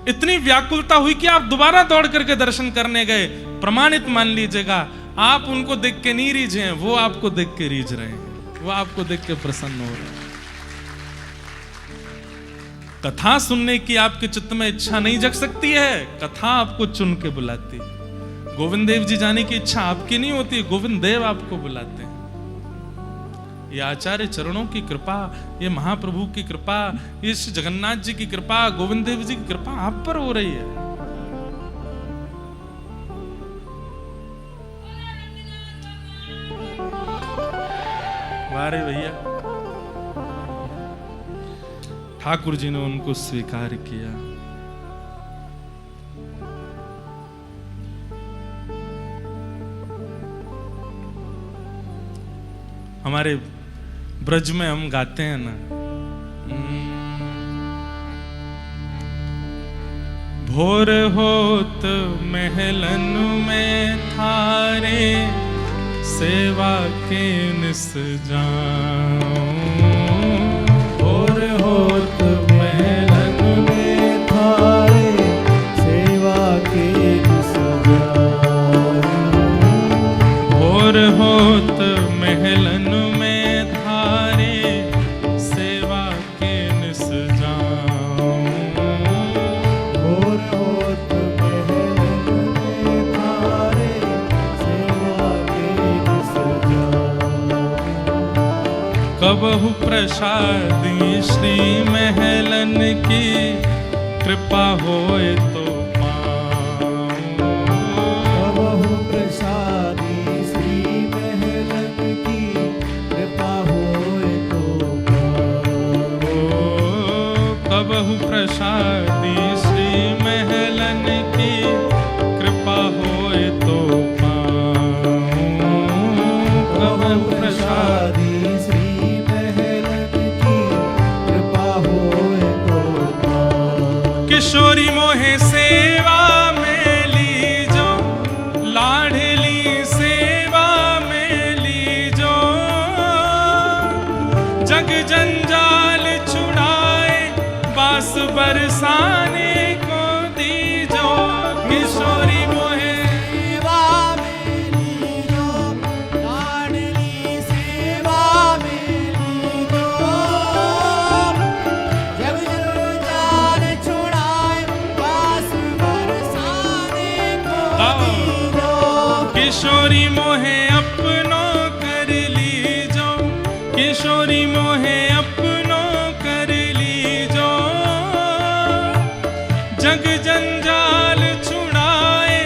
इतनी व्याकुलता हुई कि आप दोबारा दौड़ करके दर्शन करने गए। प्रमाणित मान लीजिएगा, आप उनको देख के नहीं रीझे हैं, वो आपको देख के रीझ रहे हैं, वो आपको देख के प्रसन्न हो रहे हैं। कथा सुनने की आपके चित्त में इच्छा नहीं जग सकती है, कथा आपको चुन के बुलाती है। गोविंद देव जी जाने की इच्छा आपकी नहीं होती, गोविंद देव आपको बुलाते हैं। ये आचार्य चरणों की कृपा, ये महाप्रभु की कृपा, ये श्री जगन्नाथ जी की कृपा, गोविंद देव जी की कृपा आप पर हो रही है। वारे भैया, ठाकुर जी ने उनको स्वीकार किया। हमारे ब्रज में हम गाते हैं ना, भोर होत महलन में थारे सेवा के निस जाऊं। भोर होत महलन में थारे सेवा के निस जाऊं। भोर होत महलन में थारे सेवा के निस जाऊं। भोर होत महलन में थारे सेवा के निस जाऊं। कबहु प्रसादी श्री महलन की कृपा होए तो पाऊं। कबहु प्रसादी श्री महलन की कृपा होए तो पाऊं। कबहु प्रसादी श्री महलन की कृपा होए तो पाऊं। कबहु प्रसादी श्री महलन की कृपा होए तो पाऊं। किशोरी मोहे सेवा में लीजो, लाडली सेवा में लीजो। जग जंजाल छुड़ाए बास बरसाने को दीजो। किशोरी मोहे सेवा में लीजो, लाडली सेवा में लीजो। जग जंजाल छुड़ाए बास बरसाने को दीजो। किशोरी मोहे अपनो कर लीजो। किशोरी मोहे अपनो कर लीजो। जग जंजाल छुड़ाए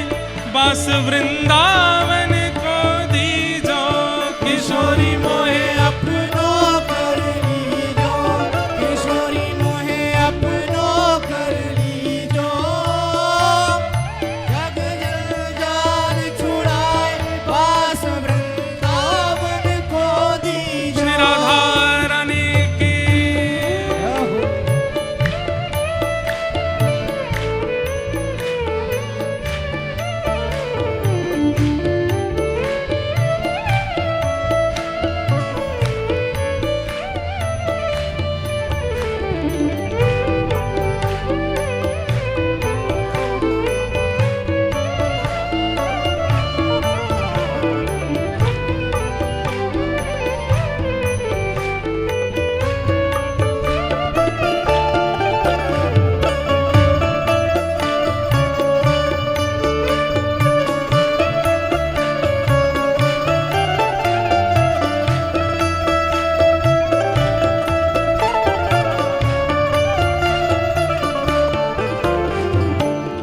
बास वृंदावन को दीजो। किशोरी मोहे अपनो कर लीजो। किशोरी मोहे अपनो कर लीजो। जग जंजाल छुड़ाए बास वृंदावन को दीजो। श्री राधा रानी की।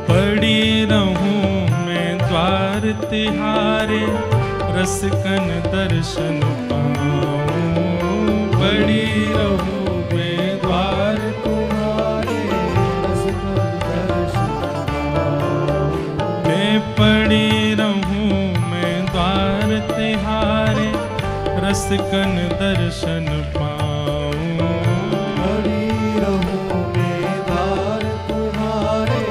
पड़ी रहूं मैं द्वार तिहारे, रसकन दर्शन पाऊं। पड़ी रहूं मैं द्वार तुम्हारे रसकन दर्शन पाऊं। मैं पड़ी रहूं मैं द्वार तिहारे, रसकन दर्शन पाऊं। पड़ी रहूं मैं द्वार तुम्हारे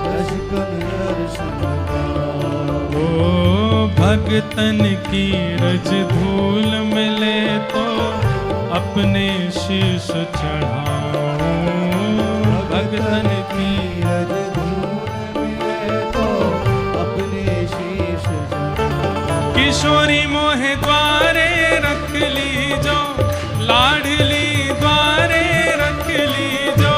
रसकन दर्शन पाऊं। ओ भगतन की रज धूल मिले तो अपने शीश चढ़ाऊं। भगतन की रज धूल मिले तो अपने शीश चढ़ाऊं। किशोरी मोहे द्वारे रख लीजो, लाडली द्वारे रख लीजो।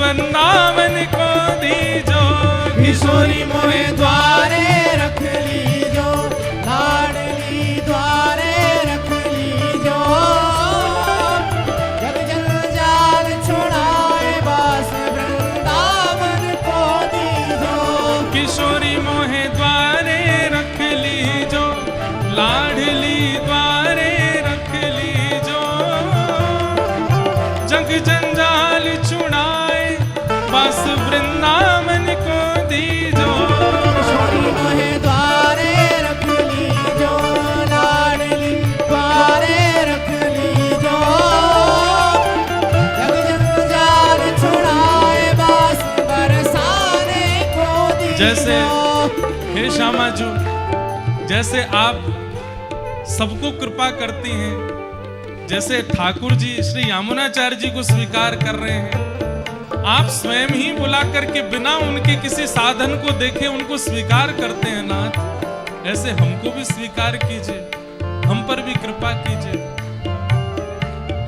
वृंदावन को दीजो। किशोरी मोहे द्वारे रख लीजो, लाडली द्वारे रख लीजो। जग जंजाल छुड़ाए बास वृंदावन को दीजो। किशोरी मोहे द्वारे रख लीजो, लाडली द्वारे रख लीजो। जग जंजाल छुड़ाए बस वृंदावन को दीजो। किशोरी मोहे द्वारे रख लीजो, लाडली द्वारे रख लीजो। जग जंजाल छुड़ाए बास बरसाने को दीजो। जैसे हे श्यामा जी, जैसे आप सबको कृपा करती हैं, जैसे ठाकुर जी श्री यामुनाचार्य जी को स्वीकार कर रहे हैं, आप स्वयं ही बुला करके बिना उनके किसी साधन को देखे उनको स्वीकार करते हैं नाथ। ऐसे हमको भी स्वीकार कीजिए, हम पर भी कृपा कीजिए।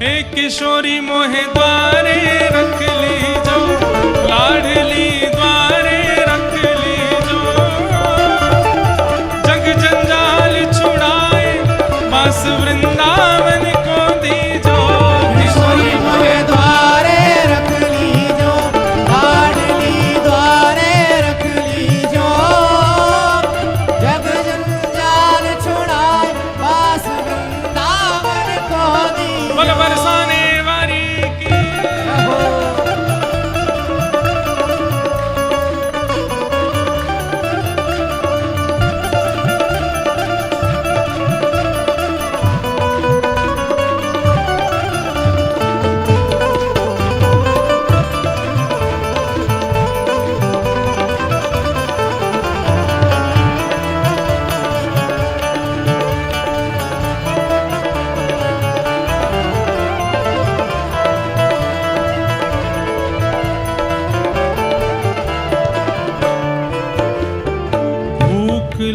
हे किशोरी मोहे द्वारे रख लीजो, लाडली द्वारे रख लीजो। जग जंजाल छुड़ाए बस वृंदावन को दीजो। किशोरी मोहे द्वारे रख लीजो, लाडली द्वारे रख लीजो। जग जंजाल छुड़ाए बास वृंदावन को दीजो। बल बरसाने वाली की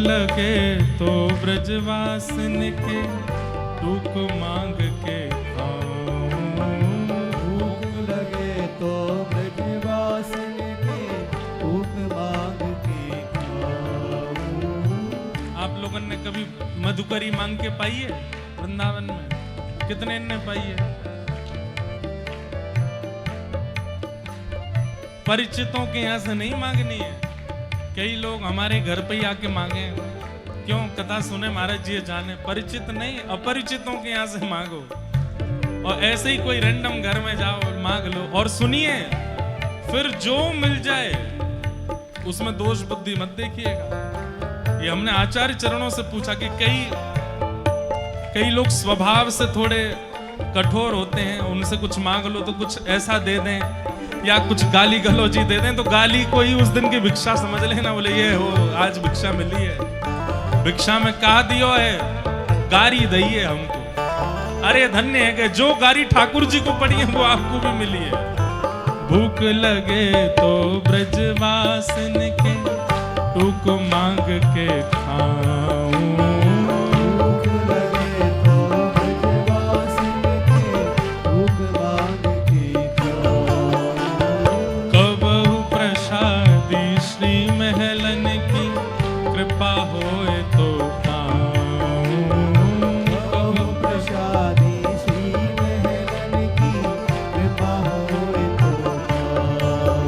लगे तो ब्रजवासन के टूक मांग के खाऊं। भूख लगे तो ब्रजवासन के भूख मांग के खाऊं। आप लोगों ने कभी मधुकरी मांग के पाई है वृंदावन में? कितने ने पाई है? परिचितों के यहाँ से नहीं मांगनी है। कई लोग हमारे घर पे ही आके मांगे, क्यों? कथा सुने महाराज जी जाने। परिचित नहीं, अपरिचितों के यहाँ से मांगो। और ऐसे ही कोई रैंडम घर में जाओ और मांग लो। और सुनिए, फिर जो मिल जाए उसमें दोष बुद्धि मत देखिएगा। ये हमने आचार्य चरणों से पूछा कि कई लोग स्वभाव से थोड़े कठोर होते हैं, उनसे कुछ मांग लो तो कुछ ऐसा दे दें या कुछ गाली गलौजी दे दें, तो गाली को ही उस दिन की भिक्षा समझ लेना। बोले ये हो आज भिक्षा मिली है, भिक्षा में कहा दियो है, गारी दई है हमको। अरे धन्य है कि जो गारी ठाकुर जी को पड़ी है वो आपको भी मिली है। भूख लगे तो ब्रजवासन के टूक मांग के खाऊं। भूख लगे तो ब्रजवासन के भूख मांग के खाऊं। कबहु प्रसादी श्री महलन की कृपा होए तो पाऊं। कबहु प्रसादी श्री महलन की कृपा होए तो पाऊं।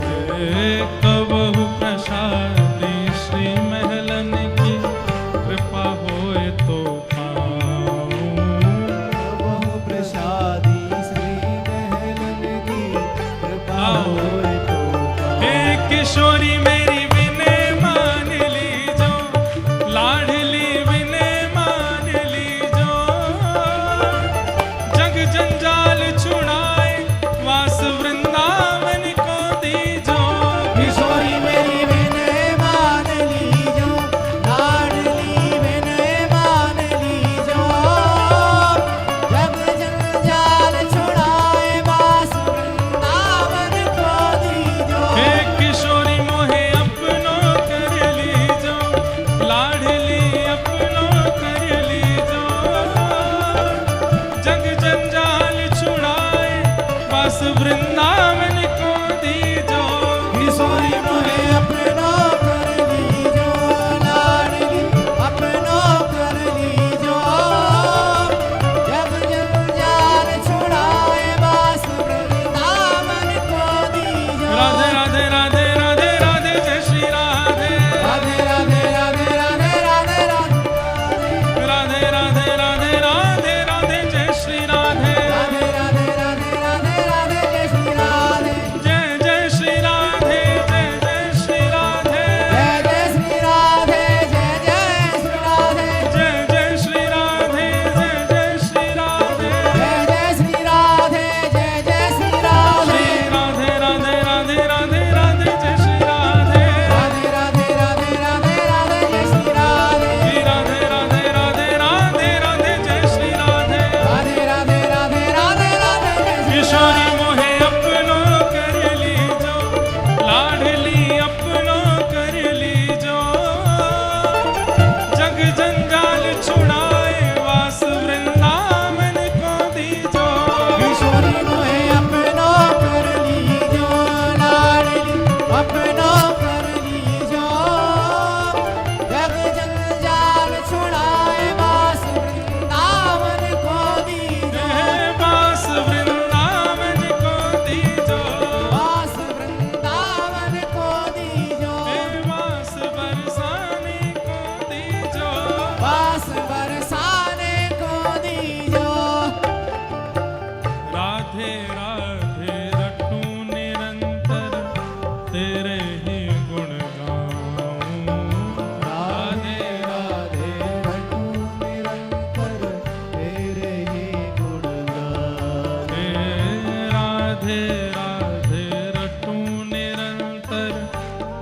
कबहु प्रसादी श्री महलन की कृपा होए तो पाऊं। कबहु प्रसादी श्री महलन की कृपा होए तो पाऊं। हे किशोरी मेरी विनय मान लीजो, लाडली विनय मान लीजो। जग जंजाल छुड़ाए वास वृंदावन को दीजो। किशोरी मेरी विनय मान लीजो, लाडली विनय मान लीजो। जग जंजाल छुड़ाए बास वृंदावन को दीजो। हे किशोरी मोहे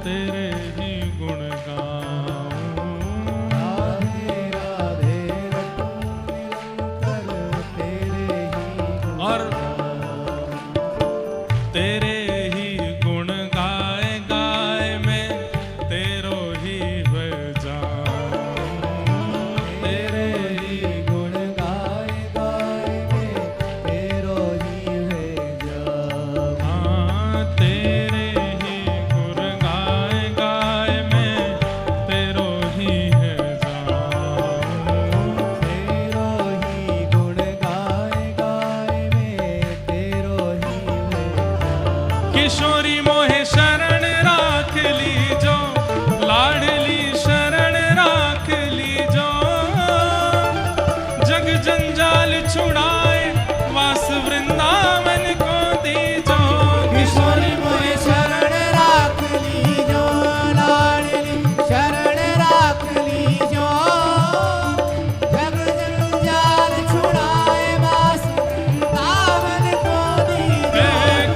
तेरे ही गुण गाऊं। राधे राधे रटूं निरंतर तेरे ही गुण और तेरे ही गुण गाए गाए मैं तेरो ही बजाऊं। तेरे ही गुण गाए गाए मैं तेरो ही भेजाऊं। हाँ, तेरे ही गुण गाए गाए मैं तेरो ही है जाऊं। तेरो ही गुण गाए गाए मैं तेरो ही भेजाऊं। किशोरी मोहे शरण राख लीजो, लाडली शरण राख लीजो। जग जंजाल छुड़ाए वास वृंदावन को दीजो। किशोरी मोहे शरण राख लीजो, लाडली शरण राख लीजो। जग जंजाल छुड़ाए वास वृंदावन को दीजो।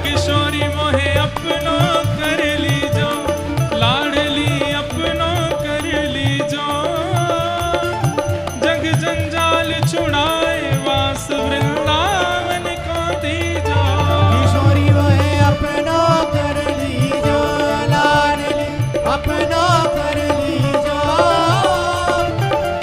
किशोरी मोहे अपनो कर लीजो, लाडली अपनो कर लीजो। जग जंजाल छुड़ाए वास वृंदावन को दीजो। किशोरी मोहे अपनो कर लीजो, लाडली अपनो कर लीजो।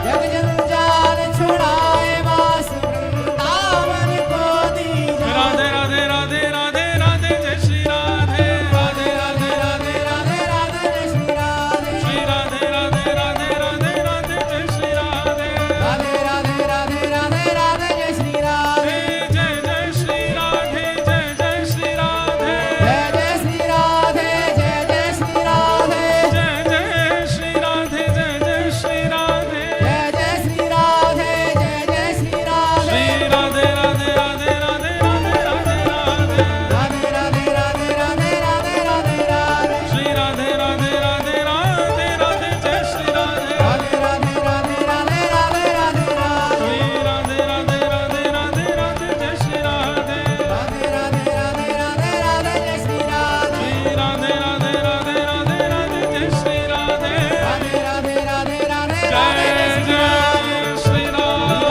जग जंजाल छुड़ाए वास वृंदावन को दीजो। राधे राधे राधे राधे राधे जय श्री राधे। राधे राधे राधे राधे राधे जय श्री राधे। श्री राधे राधे राधे राधे राधे जय श्री राधे। राधे राधे राधे राधे राधे जय श्री राधे। जय जय श्री राधे, जय जय श्री राधे। जय जय श्री राधे, जय जय श्री राधे। जय जय श्री राधे, जय जय श्री राधे। जय जय श्री राधे, जय जय श्री राधे। श्री राधे राधे राधे राधे राधे राधे राधे। राधे राधे राधे राधे राधे राधे राधे। श्री राधे राधे राधे राधे राधे जय श्री राधे। राधे राधे राधे राधे राधे राधे राधे। श्री राधे राधे राधे राधे राधे जय श्री राधे। राधे राधे राधे राधे राधे जय श्री राधे। श्री राधे राधे राधे राधे राधे जय श्री राधे। राधे राधे राधे राधे जय राधे जय श्री राधे। जय श्री राधे।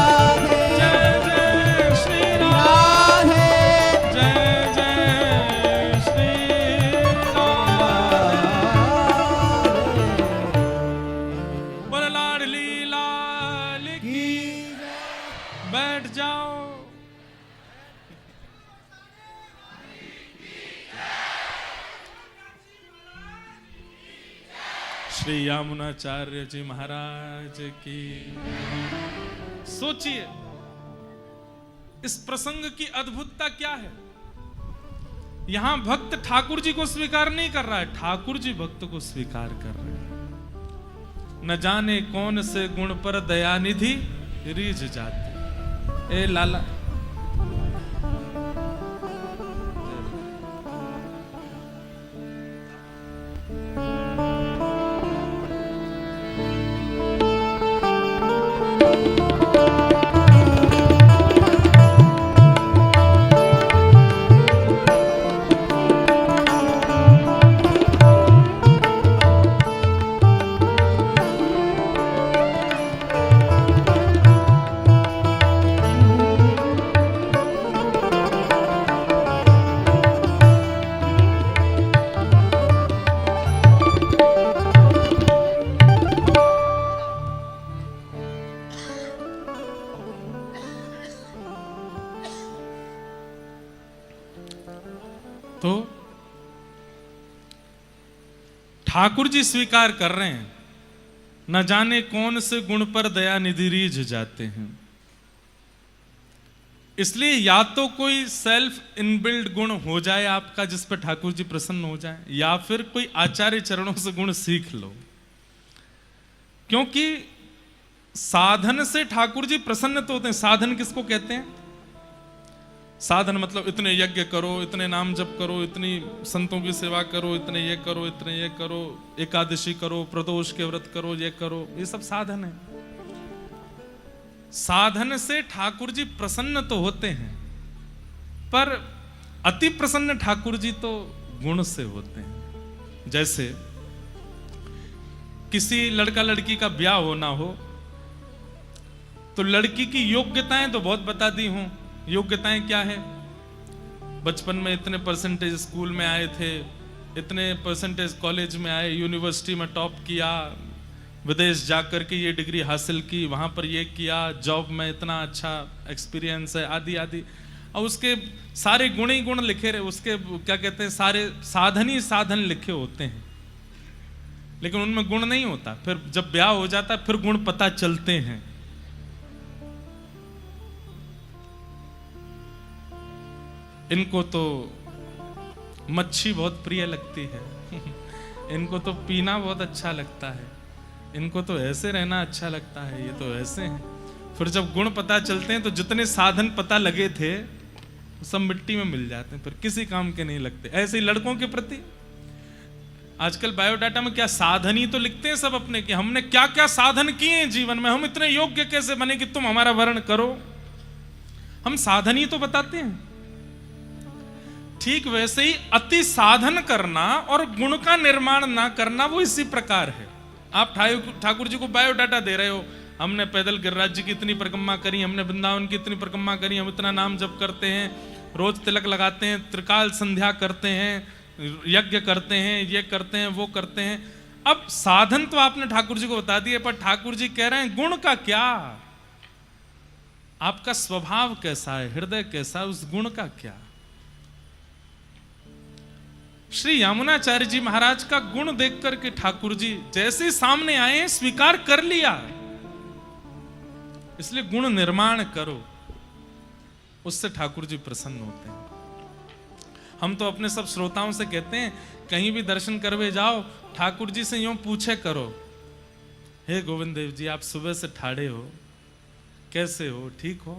राधे जय जय श्री राधे। राधे। जय जय श्री राधे। बोल लाडली लाल की। बैठ जाओ। श्री यामुनाचार्य जी महाराज की। सोचिए इस प्रसंग की अद्भुतता क्या है। यहां भक्त ठाकुर जी को स्वीकार नहीं कर रहा है, ठाकुर जी भक्त को स्वीकार कर रहे हैं। न जाने कौन से गुण पर दयानिधि रीझ जाते। ए लाला तो ठाकुर जी स्वीकार कर रहे हैं, न जाने कौन से गुण पर दया निधि रीझ जाते हैं। इसलिए या तो कोई सेल्फ इनबिल्ड गुण हो जाए आपका जिस पर ठाकुर जी प्रसन्न हो जाए, या फिर कोई आचार्य चरणों से गुण सीख लो। क्योंकि साधन से ठाकुर जी प्रसन्न तो होते हैं। साधन किसको कहते हैं? साधन मतलब इतने यज्ञ करो, इतने नाम जप करो, इतनी संतों की सेवा करो, इतने ये करो, इतने ये करो, एकादशी करो, प्रदोष के व्रत करो, ये करो, ये सब साधन है। साधन से ठाकुर जी प्रसन्न तो होते हैं, पर अति प्रसन्न ठाकुर जी तो गुण से होते हैं। जैसे किसी लड़का लड़की का ब्याह होना हो तो लड़की की योग्यताएं तो बहुत बता दी हूं। योग्यताएं क्या है? बचपन में इतने परसेंटेज स्कूल में आए थे, इतने परसेंटेज कॉलेज में आए, यूनिवर्सिटी में टॉप किया, विदेश जाकर के ये डिग्री हासिल की, वहां पर ये किया, जॉब में इतना अच्छा एक्सपीरियंस है, आदि आदि। और उसके सारे गुण ही गुण लिखे रहे, उसके क्या कहते हैं, सारे साधन ही साधन लिखे होते हैं, लेकिन उनमें गुण नहीं होता। फिर जब ब्याह हो जाता है फिर गुण पता चलते हैं। इनको तो मच्छी बहुत प्रिय लगती है इनको तो पीना बहुत अच्छा लगता है, इनको तो ऐसे रहना अच्छा लगता है, ये तो ऐसे हैं। फिर जब गुण पता चलते हैं तो जितने साधन पता लगे थे सब मिट्टी में मिल जाते हैं, फिर किसी काम के नहीं लगते। ऐसे ही लड़कों के प्रति आजकल बायोडाटा में क्या साधन ही तो लिखते हैं सब अपने, कि हमने क्या क्या साधन किए हैं जीवन में, हम इतने योग्य कैसे बने कि तुम हमारा वर्ण करो। हम साधन ही तो बताते हैं। ठीक वैसे ही अति साधन करना और गुण का निर्माण ना करना वो इसी प्रकार है। आप ठाकुर जी को बायोडाटा दे रहे हो, हमने पैदल गिरिराज जी की इतनी परिक्रमा करी, हमने वृंदावन की इतनी परिक्रमा करी, हम इतना नाम जप करते हैं, रोज तिलक लगाते हैं, त्रिकाल संध्या करते हैं, यज्ञ करते हैं, ये करते हैं, वो करते हैं। अब साधन तो आपने ठाकुर जी को बता दिए, पर ठाकुर जी कह रहे हैं गुण का क्या? आपका स्वभाव कैसा है, हृदय कैसा है, उस गुण का क्या? श्री यमुनाचार्य जी महाराज का गुण देख करके ठाकुर जी जैसे सामने आए स्वीकार कर लिया। इसलिए गुण निर्माण करो, उससे ठाकुर जी प्रसन्न होते हैं। हम तो अपने सब श्रोताओं से कहते हैं, कहीं भी दर्शन करवे जाओ ठाकुर जी से यूं पूछे करो, हे गोविंद देव जी आप सुबह से ठाड़े हो, कैसे हो, ठीक हो,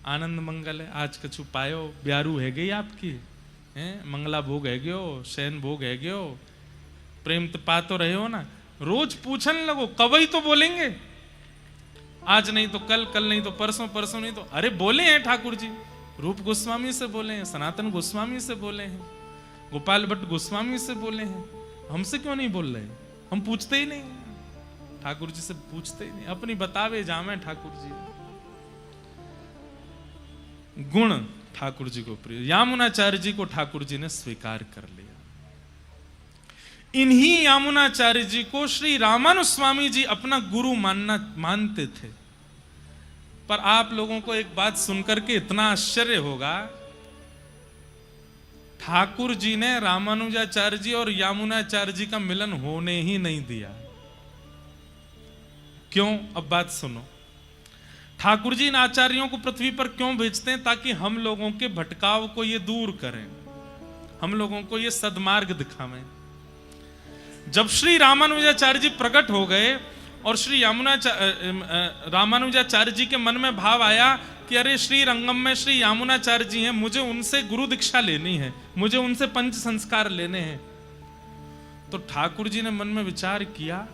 आनंद मंगल है, आज कछु पायो, ब्यारू है गई आपकी हैं, मंगला भोग है गयो, शयन भोग है गयो, प्रेम तो पा तो रहे हो ना। रोज पूछने लगो, कवई तो बोलेंगे, आज नहीं तो कल, कल नहीं तो परसों, परसों नहीं तो, अरे बोले हैं ठाकुर जी, रूप गोस्वामी से बोले हैं, सनातन गोस्वामी से बोले हैं, गोपाल भट्ट गोस्वामी से बोले हैं, हमसे क्यों नहीं बोल रहे? हम पूछते ही नहीं, ठाकुर जी से पूछते ही नहीं, अपनी बतावे जामे ठाकुर जी। गुण ठाकुर जी को प्रिय, यामुनाचार्य जी को ठाकुर जी ने स्वीकार कर लिया। इन्हीं यामुनाचार्य जी को श्री रामानुज स्वामी जी अपना गुरु मानते थे। पर आप लोगों को एक बात सुनकर के इतना आश्चर्य होगा, ठाकुर जी ने रामानुजाचार्य जी और यामुनाचार्य जी का मिलन होने ही नहीं दिया। क्यों? अब बात सुनो। ठाकुर जी इन आचार्यों को पृथ्वी पर क्यों भेजते हैं? ताकि हम लोगों के भटकाव को ये दूर करें, हम लोगों को ये सदमार्ग दिखावें। जब श्री रामानुजाचार्य जी प्रकट हो गए और श्री रामानुजाचार्य जी के मन में भाव आया कि अरे श्री रंगम में श्री यामुनाचार्य जी हैं, मुझे उनसे गुरु दीक्षा लेनी है, मुझे उनसे पंच संस्कार लेने हैं। तो ठाकुर जी ने मन में विचार किया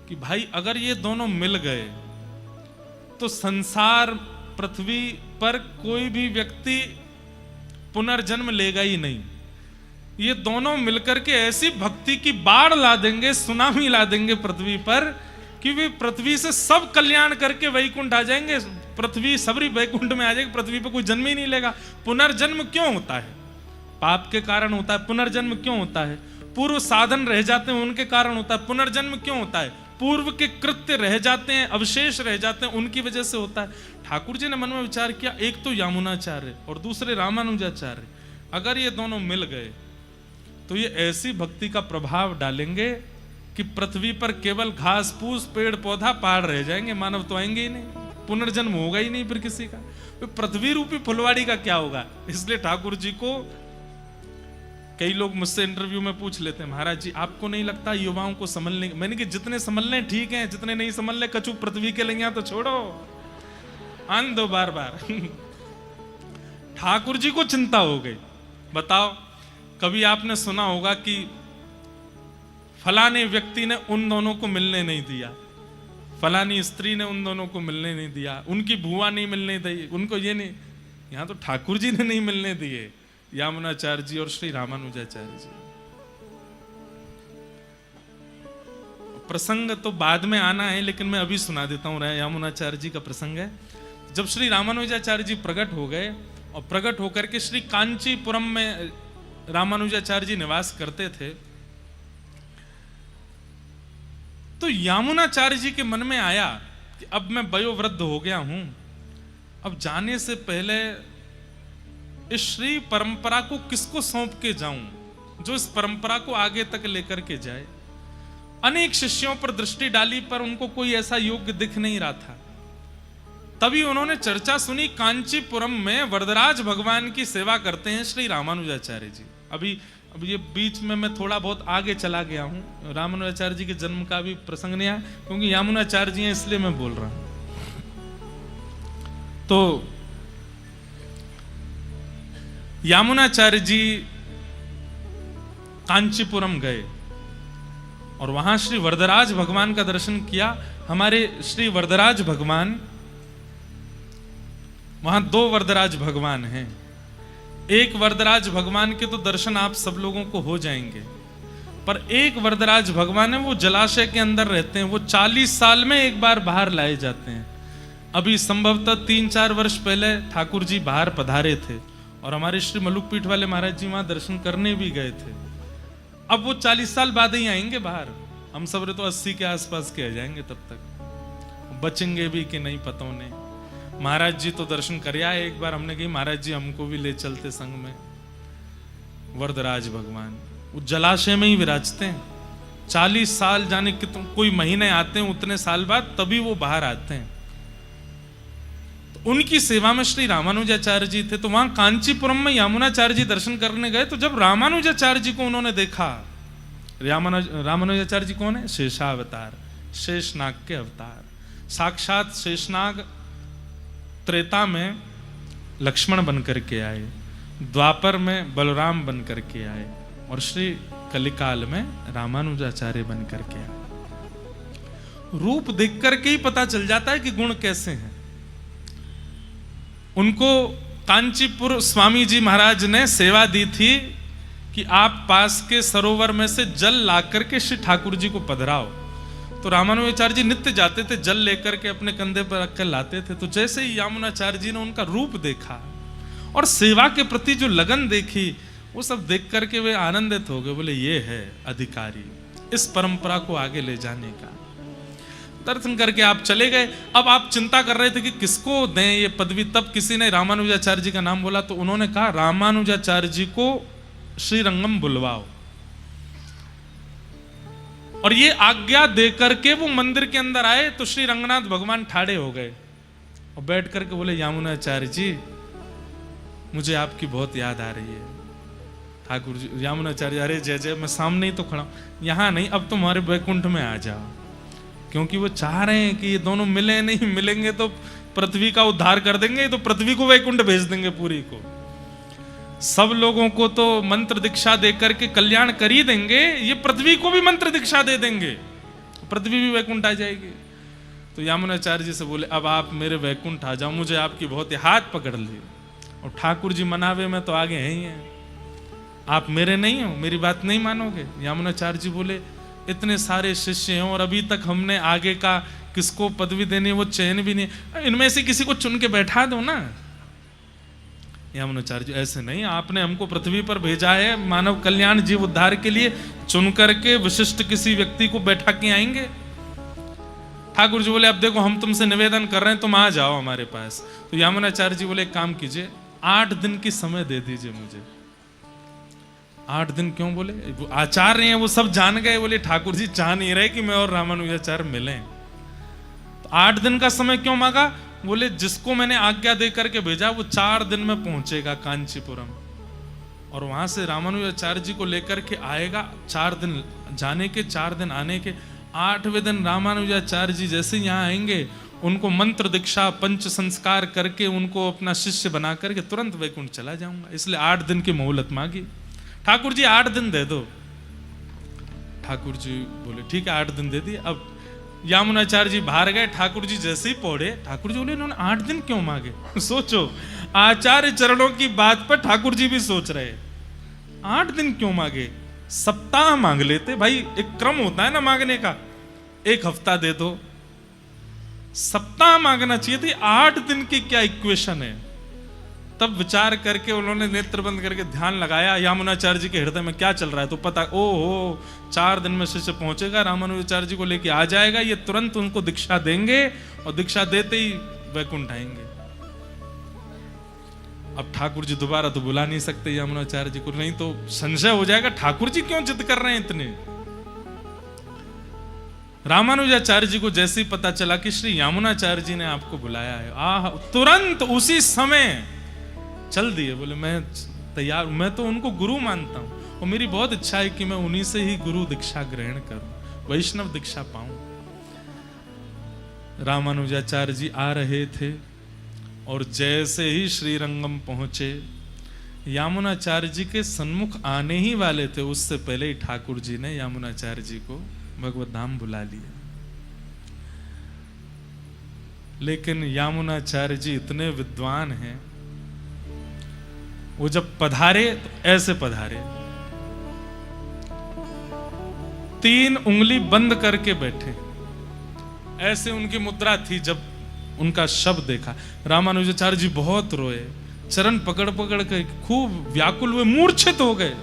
कि भाई अगर ये दोनों मिल गए तो संसार पृथ्वी पर कोई भी व्यक्ति पुनर्जन्म लेगा ही नहीं। ये दोनों मिलकर के ऐसी भक्ति की बाढ़ ला देंगे, सुनामी ला देंगे पृथ्वी पर, कि वे पृथ्वी से सब कल्याण करके वैकुंठ आ जाएंगे, पृथ्वी सबरी वैकुंठ में आ जाएगी, पृथ्वी पर कोई जन्म ही नहीं लेगा। पुनर्जन्म क्यों होता है? पाप के कारण होता है। पुनर्जन्म क्यों होता है? पूर्व साधन रह जाते हैं उनके कारण होता है। पुनर्जन्म क्यों होता है? पूर्व के कृत्य रह जाते हैं, अवशेष रह जाते हैं, उनकी वजह से होता है। ठाकुर जी ने मन में विचार किया, एक तो यामुनाचार्य और दूसरे रामानुजाचार्य, अगर ये दोनों मिल गए तो ये ऐसी भक्ति का प्रभाव डालेंगे कि पृथ्वी पर केवल घास फूस पेड़ पौधा पहाड़ रह जाएंगे, मानव तो आएंगे ही नहीं, पुनर्जन्म होगा ही नहीं फिर किसी का। तो पृथ्वी रूपी फुलवाड़ी का क्या होगा? इसलिए ठाकुर जी को कई लोग मुझसे इंटरव्यू में पूछ लेते हैं, महाराज जी आपको नहीं लगता युवाओं को समझने? मैंने कि जितने समझ लें ठीक है, जितने नहीं समझ ले कछु पृथ्वी के लिए तो छोड़ो, आन दो बार बार। ठाकुर जी को चिंता हो गई। बताओ, कभी आपने सुना होगा कि फलाने व्यक्ति ने उन दोनों को मिलने नहीं दिया, फलानी स्त्री ने उन दोनों को मिलने नहीं दिया, उनकी बुआ नहीं मिलने दी, उनको ये नहीं। यहां तो ठाकुर जी ने नहीं मिलने दिए, यामुनाचार्य जी और श्री रामानुजाचार्य जी। प्रसंग तो बाद में आना है, लेकिन मैं अभी सुना देता हूँ। यामुनाचार्य जी का प्रसंग है। जब श्री रामानुजाचार्य जी प्रकट हो गए और प्रकट होकर के श्री कांचीपुरम में रामानुजाचार्य जी निवास करते थे, तो यामुनाचार्य जी के मन में आया कि अब मैं वयोवृद्ध हो गया हूं, अब जाने से पहले इस श्री परंपरा को किसको सौंप के जाऊं जो इस परंपरा को आगे तक लेकर के जाए। अनेक शिष्यों पर दृष्टि डाली पर उनको कोई ऐसा योग्य दिख नहीं रहा था। तभी उन्होंने चर्चा सुनी, कांचीपुरम में वरदराज भगवान की सेवा करते हैं श्री रामानुजाचार्य जी। अभी ये बीच में मैं थोड़ा बहुत आगे चला गया हूं, रामानुजाचार्य जी के जन्म का भी प्रसंग नहीं आया, क्योंकि यामुनाचार्य जी हैं इसलिए मैं बोल रहा हूं। तो यामुनाचार्य जी कांचीपुरम गए और वहां श्री वरदराज भगवान का दर्शन किया। हमारे श्री वरदराज भगवान, वहां दो वरदराज भगवान हैं। एक वरदराज भगवान के तो दर्शन आप सब लोगों को हो जाएंगे, पर एक वरदराज भगवान है, वो जलाशय के अंदर रहते हैं। वो 40 साल में एक बार बाहर लाए जाते हैं। अभी संभवतः 3-4 वर्ष पहले ठाकुर जी बाहर पधारे थे और हमारे श्री मलुकपीठ वाले महाराज जी वहां दर्शन करने भी गए थे। अब वो 40 साल बाद ही आएंगे बाहर। हम सब तो 80 के आसपास के आ जाएंगे, तब तक बचेंगे भी कि नहीं पता नहीं। महाराज जी तो दर्शन कर आए एक बार, हमने कही महाराज जी हमको भी ले चलते संग में। वरदराज भगवान वो जलाशय में ही विराजते हैं। 40 साल जाने कितने कोई महीने आते हैं, उतने साल बाद तभी वो बाहर आते हैं। तो उनकी सेवा में श्री रामानुजाचार्य जी थे। तो वहां कांचीपुरम में यामुनाचार्य जी दर्शन करने गए। तो जब रामानुजाचार्य जी को उन्होंने देखा, रामानुजाचार्य जी कौन है? शेषावतार, शेषनाग के अवतार। साक्षात शेषनाग त्रेता में लक्ष्मण बन करके आए, द्वापर में बलराम बन करके आए और श्री कलिकाल में रामानुजाचार्य बन करके आए। रूप देख करके ही पता चल जाता है कि गुण कैसे हैं। उनको कांचीपुर स्वामी जी महाराज ने सेवा दी थी कि आप पास के सरोवर में से जल ला करके श्री ठाकुर जी को पधराओ। तो रामानुजाचार्य जी नित्य जाते थे, जल लेकर के अपने कंधे पर रखकर लाते थे। तो जैसे ही यामुनाचार्य जी ने उनका रूप देखा और सेवा के प्रति जो लगन देखी, वो सब देख करके वे आनंदित हो गए। बोले ये है अधिकारी इस परंपरा को आगे ले जाने का। दर्शन करके आप चले गए। अब आप चिंता कर रहे थे कि किसको दें ये पदवी। तब किसी ने रामानुजाचार्य जी का नाम बोला, तो उन्होंने कहा रामानुजाचार्य जी को श्रीरंगम बुलवाओ। और ये आज्ञा दे करके वो मंदिर के अंदर आए तो श्री रंगनाथ भगवान ठाड़े हो गए और बैठ करके बोले, यामुनाचार्य जी मुझे आपकी बहुत याद आ रही है। ठाकुर जी, यामुनाचार्य, अरे जय जय, मैं सामने ही तो खड़ा हूं, यहां नहीं, अब तुम्हारे वैकुंठ में आ जाओ। क्योंकि वो चाह रहे हैं कि ये दोनों मिले, नहीं मिलेंगे तो पृथ्वी का उद्धार कर देंगे, तो पृथ्वी को वैकुंठ भेज देंगे पूरी को। सब लोगों को तो मंत्र दीक्षा देकर के कल्याण कर ही देंगे, ये पृथ्वी को भी मंत्र दीक्षा दे देंगे, पृथ्वी भी वैकुंठ आ जाएगी। तो यामुनाचार्य जी से बोले, अब आप मेरे वैकुंठ आ जाओ, मुझे आपकी बहुत हाथ पकड़ ली। और ठाकुर जी मनावे में तो आगे हैं ही हैं, आप मेरे नहीं हो, मेरी बात नहीं मानोगे। यामुनाचार्य जी बोले, इतने सारे शिष्य हैं और अभी तक हमने आगे का किसको पदवी देनी वो चयन भी नहीं, इनमें से किसी को चुन के बैठा दो ना। यामुनाचार्य जी, ऐसे नहीं, आपने हमको पृथ्वी पर भेजा है मानव कल्याण जीव उद्धार के लिए, चुन करके विशिष्ट किसी व्यक्ति को बैठा के आएंगे। ठाकुर जी बोले, अब देखो हम तुमसे निवेदन कर रहे हैं, तुम आ जाओ हमारे पास। तो यामुनाचार्य जी बोले, एक काम कीजिए, 8 दिन की समय दे दीजिए मुझे। 8 दिन क्यों? बोले आचार्य हैं वो सब जान गए, बोले ठाकुर जी चाह नहीं रहे कि मैं और रामानुजाचार्य मिलें। तो 8 दिन का समय क्यों मांगा? बोले जिसको मैंने आज्ञा दे करके भेजा वो 4 दिन में पहुंचेगा कांचीपुरम, और वहां से रामानुजाचार्य जी को लेकर के आएगा। 4 दिन जाने के, 4 दिन आने के। 8वें दिन रामानुजाचार्य जी जैसे यहाँ आएंगे, उनको मंत्र दीक्षा पंच संस्कार करके उनको अपना शिष्य बना करके तुरंत वैकुंठ चला जाऊंगा। इसलिए 8 दिन की मोहलत मांगी। ठाकुर जी 8 दिन दे दो। ठाकुर जी बोले ठीक है 8 दिन दे दिए। अब यामुनाचार्य जी बाहर गए, ठाकुर जी जैसे ही पौड़े, ठाकुर जी बोले इन्होंने 8 दिन क्यों मांगे? सोचो, आचार्य चरणों की बात पर ठाकुर जी भी सोच रहे 8 दिन क्यों मांगे? सप्ताह मांग लेते भाई, एक क्रम होता है ना मांगने का। 1 हफ्ता दे दो, सप्ताह मांगना चाहिए थी। 8 दिन की क्या इक्वेशन है। तब विचार करके उन्होंने नेत्र बंद करके ध्यान लगाया, यामुनाचार्य जी के हृदय में क्या चल रहा है तो पता, ओहो 4 दिन में शिष्य पहुंचेगा, रामानुजाचार्य जी को लेके आ जाएगा, ये तुरंत उनको दीक्षा देंगे और दीक्षा देते ही वैकुंठ आएंगे। अब ठाकुर जी दोबारा तो बुला नहीं सकते यामुनाचार्य जी को, नहीं तो संशय हो जाएगा ठाकुर जी क्यों जिद कर रहे हैं इतने। रामानुजाचार्य जी को जैसे ही पता चला कि श्री यामुनाचार्य जी ने आपको बुलाया है, तुरंत उसी समय चल दिए। बोले मैं तैयार, मैं तो उनको गुरु मानता हूं और मेरी बहुत इच्छा है कि मैं उन्हीं से ही गुरु दीक्षा ग्रहण करूं, वैष्णव दीक्षा पाऊं। रामानुजाचार्य जी आ रहे थे और जैसे ही श्रीरंगम पहुंचे, यामुनाचार्य जी के सन्मुख आने ही वाले थे, उससे पहले ही ठाकुर जी ने यामुनाचार्य जी को भगवत धाम बुला लिया। लेकिन यामुनाचार्य जी इतने विद्वान हैं, वो जब पधारे तो ऐसे पधारे, 3 उंगली बंद करके बैठे, ऐसे उनकी मुद्रा थी। जब उनका शब्द देखा, रामानुजाचार्य जी बहुत रोए, चरण पकड़ पकड़ के खूब व्याकुल हुए, मूर्छित हो गए,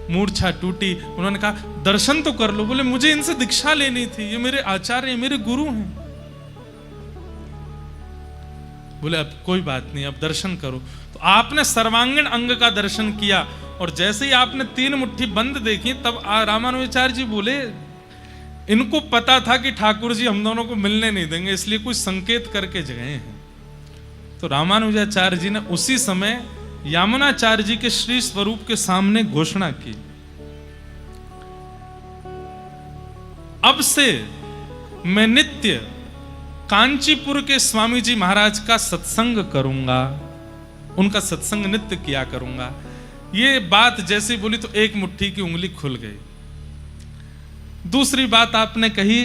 मूर्छा टूटी। उन्होंने कहा दर्शन तो कर लो। बोले मुझे इनसे दीक्षा लेनी थी, ये मेरे आचार्य, मेरे गुरु हैं। बोले अब कोई बात नहीं, अब दर्शन करो। तो आपने सर्वांगीण अंग का दर्शन किया और जैसे ही आपने 3 मुट्ठी बंद देखी, तब रामानुजाचार्य जी बोले इनको पता था कि ठाकुर जी हम दोनों को मिलने नहीं देंगे, इसलिए कुछ संकेत करके गए हैं। तो रामानुजाचार्य जी ने उसी समय यामुनाचार्य जी के श्री स्वरूप के सामने घोषणा की, अब से मैं नित्य कांचीपुर के स्वामी जी महाराज का सत्संग करूंगा, उनका सत्संग नित्य किया करूंगा। ये बात जैसे बोली तो 1 मुट्ठी की उंगली खुल गई। दूसरी बात आपने कही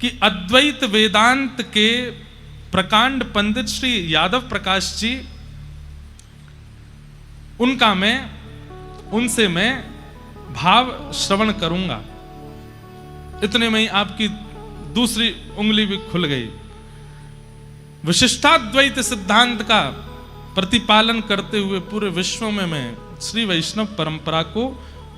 कि अद्वैत वेदांत के प्रकांड पंडित श्री यादव प्रकाश जी, उनसे मैं भाव श्रवण करूंगा। इतने में ही आपकी दूसरी उंगली भी खुल गई। विशिष्टाद्वैत सिद्धांत का प्रतिपालन करते हुए पूरे विश्व में मैं श्री वैष्णव परंपरा को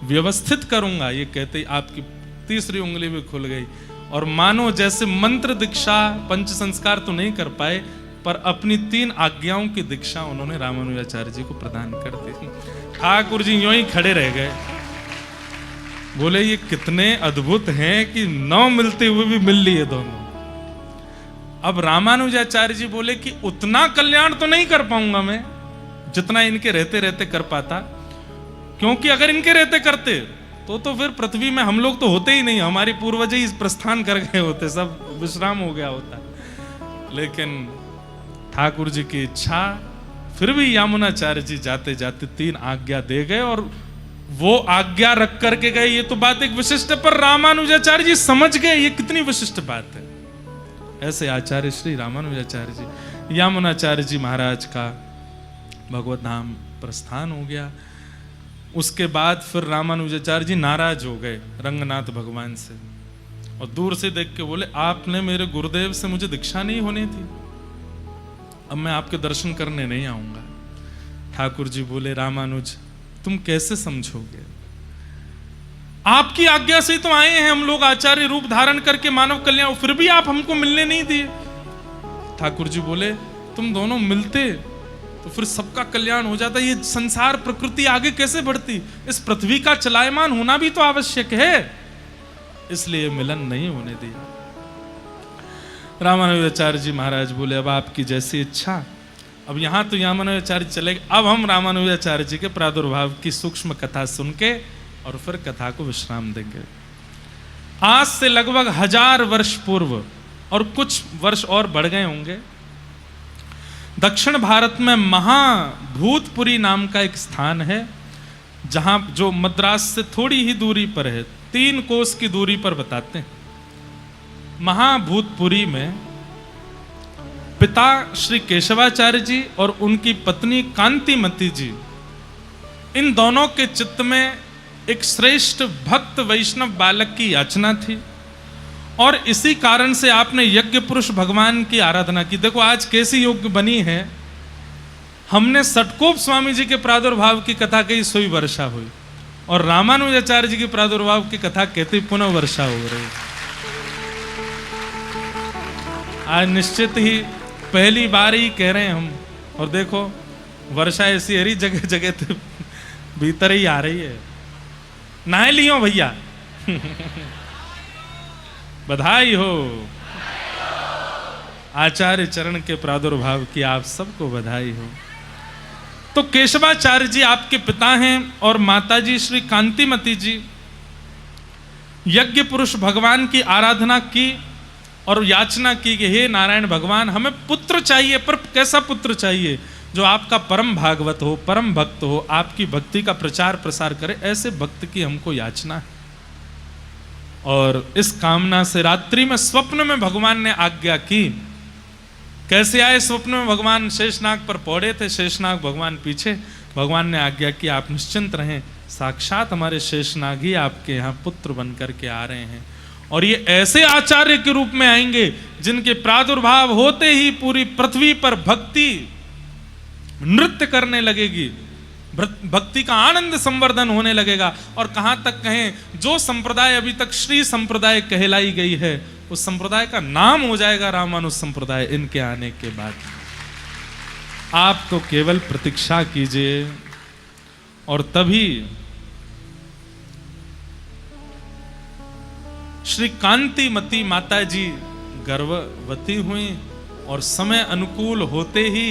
व्यवस्थित करूंगा, ये कहते ही आपकी तीसरी उंगली भी खुल गई। और मानो जैसे मंत्र दीक्षा, पंच संस्कार तो नहीं कर पाए, पर अपनी 3 आज्ञाओं की दीक्षा उन्होंने रामानुजाचार्य जी को प्रदान कर दी। ठाकुर जी यूं ही खड़े रह गए, बोले ये कितने अद्भुत हैं कि 9 मिलते हुए भी मिल लिए दोनों। अब रामानुजाचार्य जी बोले कि उतना कल्याण तो नहीं कर पाऊंगा मैं जितना इनके रहते रहते कर पाता, क्योंकि अगर इनके रहते करते तो फिर पृथ्वी में हम लोग तो होते ही नहीं, हमारे पूर्वज ही प्रस्थान कर गए होते, सब विश्राम हो गया होता। लेकिन ठाकुर जी की इच्छा, फिर भी यामुनाचार्य जी जाते जाते 3 आज्ञा दे गए और वो आज्ञा रख करके गए। ये तो बात एक विशिष्ट है, पर रामानुजाचार्य जी समझ गए ये कितनी विशिष्ट बात है। ऐसे आचार्य श्री रामानुजाचार्य जी, यामुनाचार्य जी महाराज का भगवत धाम प्रस्थान हो गया। उसके बाद फिर रामानुजाचार्य जी नाराज हो गए रंगनाथ भगवान से और दूर से देख के बोले आपने मेरे गुरुदेव से मुझे दीक्षा नहीं होनी थी, अब मैं आपके दर्शन करने नहीं आऊंगा। ठाकुर जी बोले रामानुज तुम कैसे समझोगे, आपकी आज्ञा से ही तो आए हैं हम लोग आचार्य रूप धारण करके मानव कल्याण, फिर भी आप हमको मिलने नहीं दिए। ठाकुर जी बोले तुम दोनों मिलते तो फिर सबका कल्याण हो जाता, ये संसार प्रकृति आगे कैसे बढ़ती, इस पृथ्वी का चलायमान होना भी तो आवश्यक है, इसलिए मिलन नहीं होने दिया। रामानुजाचार्य जी महाराज बोले अब आपकी जैसी इच्छा। अब यहां तो यामुनाचार्य चले गए, अब हम रामानुजाचार्य जी के प्रादुर्भाव की सूक्ष्म कथा सुन के और फिर कथा को विश्राम देंगे। आज से लगभग 1000 वर्ष पूर्व और कुछ वर्ष और बढ़ गए होंगे, दक्षिण भारत में महाभूतपुरी नाम का एक स्थान है, जहां जो मद्रास से थोड़ी ही दूरी पर है, 3 कोस की दूरी पर बताते हैं। महाभूतपुरी में पिता श्री केशवाचार्य जी और उनकी पत्नी कांतिमती जी, इन दोनों के चित्त में एक श्रेष्ठ भक्त वैष्णव बालक की याचना थी और इसी कारण से आपने यज्ञ पुरुष भगवान की आराधना की। देखो आज कैसी योग बनी है, हमने सटकोप स्वामी जी के प्रादुर्भाव की कथा कही, सोई वर्षा हुई, और रामानुजाचार्य जी के प्रादुर्भाव की कथा कहते पुनः वर्षा हो रही। आज निश्चित ही पहली बार ही कह रहे हैं हम, और देखो वर्षा ऐसी हरी जगह जगह तो भीतर ही आ रही है। नहा लियो भैया बधाई हो आचार्य चरण के प्रादुर्भाव की, आप सबको बधाई हो। तो केशवाचार्य जी आपके पिता हैं और माताजी श्री कांतिमती जी यज्ञ पुरुष भगवान की आराधना की और याचना की कि हे नारायण भगवान, हमें पुत्र चाहिए, पर कैसा पुत्र चाहिए? जो आपका परम भागवत हो, परम भक्त हो, आपकी भक्ति का प्रचार प्रसार करे, ऐसे भक्त की हमको याचना है। और इस कामना से रात्रि में स्वप्न में भगवान ने आज्ञा की। कैसे आए स्वप्न में? भगवान शेषनाग पर पौड़े थे, शेषनाग भगवान पीछे। भगवान ने आज्ञा की आप निश्चिंत रहें, साक्षात हमारे शेषनाग ही आपके यहाँ पुत्र बन करके आ रहे हैं, और ये ऐसे आचार्य के रूप में आएंगे जिनके प्रादुर्भाव होते ही पूरी पृथ्वी पर भक्ति नृत्य करने लगेगी, भक्ति का आनंद संवर्धन होने लगेगा। और कहां तक कहें, जो संप्रदाय अभी तक श्री संप्रदाय कहलाई गई है, उस संप्रदाय का नाम हो जाएगा रामानुज संप्रदाय इनके आने के बाद। आप तो केवल प्रतीक्षा कीजिए, और तभी श्री कांतिमती माता जी गर्भवती हुई, और समय अनुकूल होते ही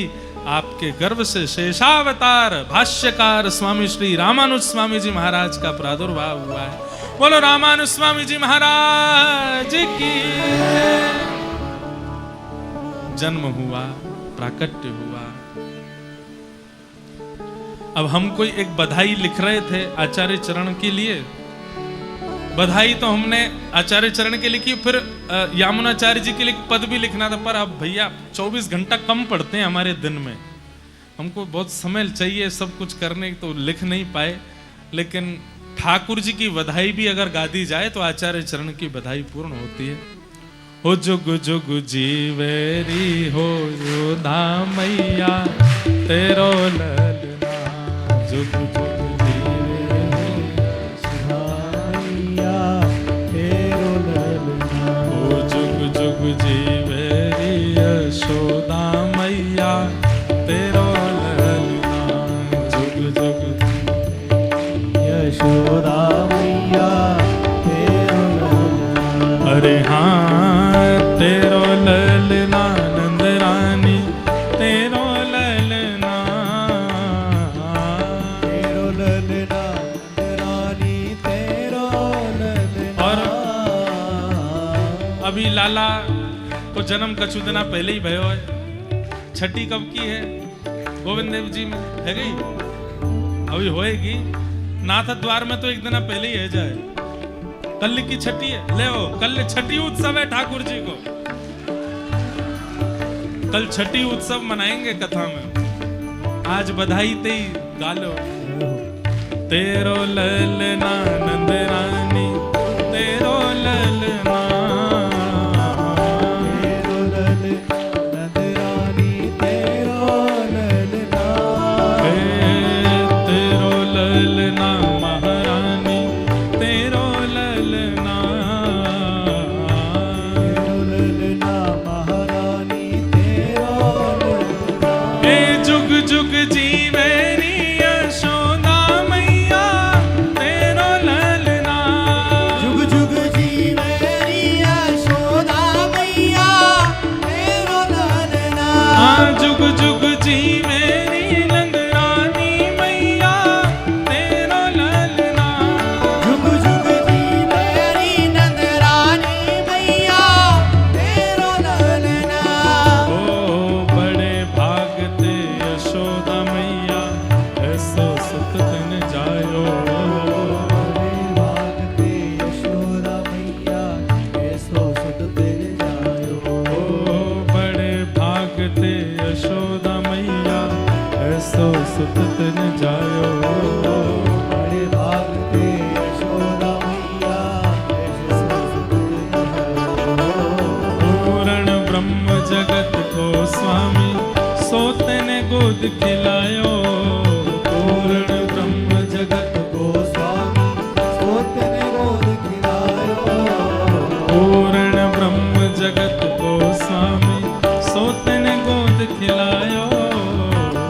आपके गर्भ से शेषावतार भाष्यकार स्वामी श्री रामानुज स्वामी जी महाराज का प्रादुर्भाव हुआ है। बोलो रामानुज स्वामी जी महाराज की। जन्म हुआ, प्राकट्य हुआ। अब हम कोई एक बधाई लिख रहे थे आचार्य चरण के लिए। बधाई तो हमने आचार्य चरण के लिखी, फिर यामुनाचार्य जी के लिए पद भी लिखना था, पर अब भैया 24 घंटा कम पड़ते हैं हमारे दिन में, हमको बहुत समय चाहिए सब कुछ करने, तो लिख नहीं पाए। लेकिन ठाकुर जी की बधाई भी अगर गा दी जाए तो आचार्य चरण की बधाई पूर्ण होती है। हो जुग जुग जीवेरी हो योधा मैया तेरो ललना, जुग जुग जीवेरी यशोदा मैया तेरो ललना, जुग जुग यशोदा मैया तेरो ललना। अरे हाँ तेरो ललना नंद रानी तेरो ललना, तेरो ललना नंद रानी तेरो ललना। और अभी लाला को जन्म कछु दिना पहले ही भयो है। छठी कब की है? गोविंद देव जी में है गई, अभी होएगी। नाथ द्वार में तो एक दिन पहले ही है जाए। कल की छठी है, ले ओ कल छठी उत्सव है ठाकुर जी को, कल छठी उत्सव मनाएंगे कथा में। आज बधाई ते ही गालो, तेरो ललना नंद रानी तेरो ललना, जीवेरी यशोदा मैया तेरो ललना, खिलायो, पूर्ण ब्रह्म जगत गोस्वामी सोत ने गोद खिलायो, पूर्ण ब्रह्म जगत गोस्वामी सोत ने गोद खिलायो,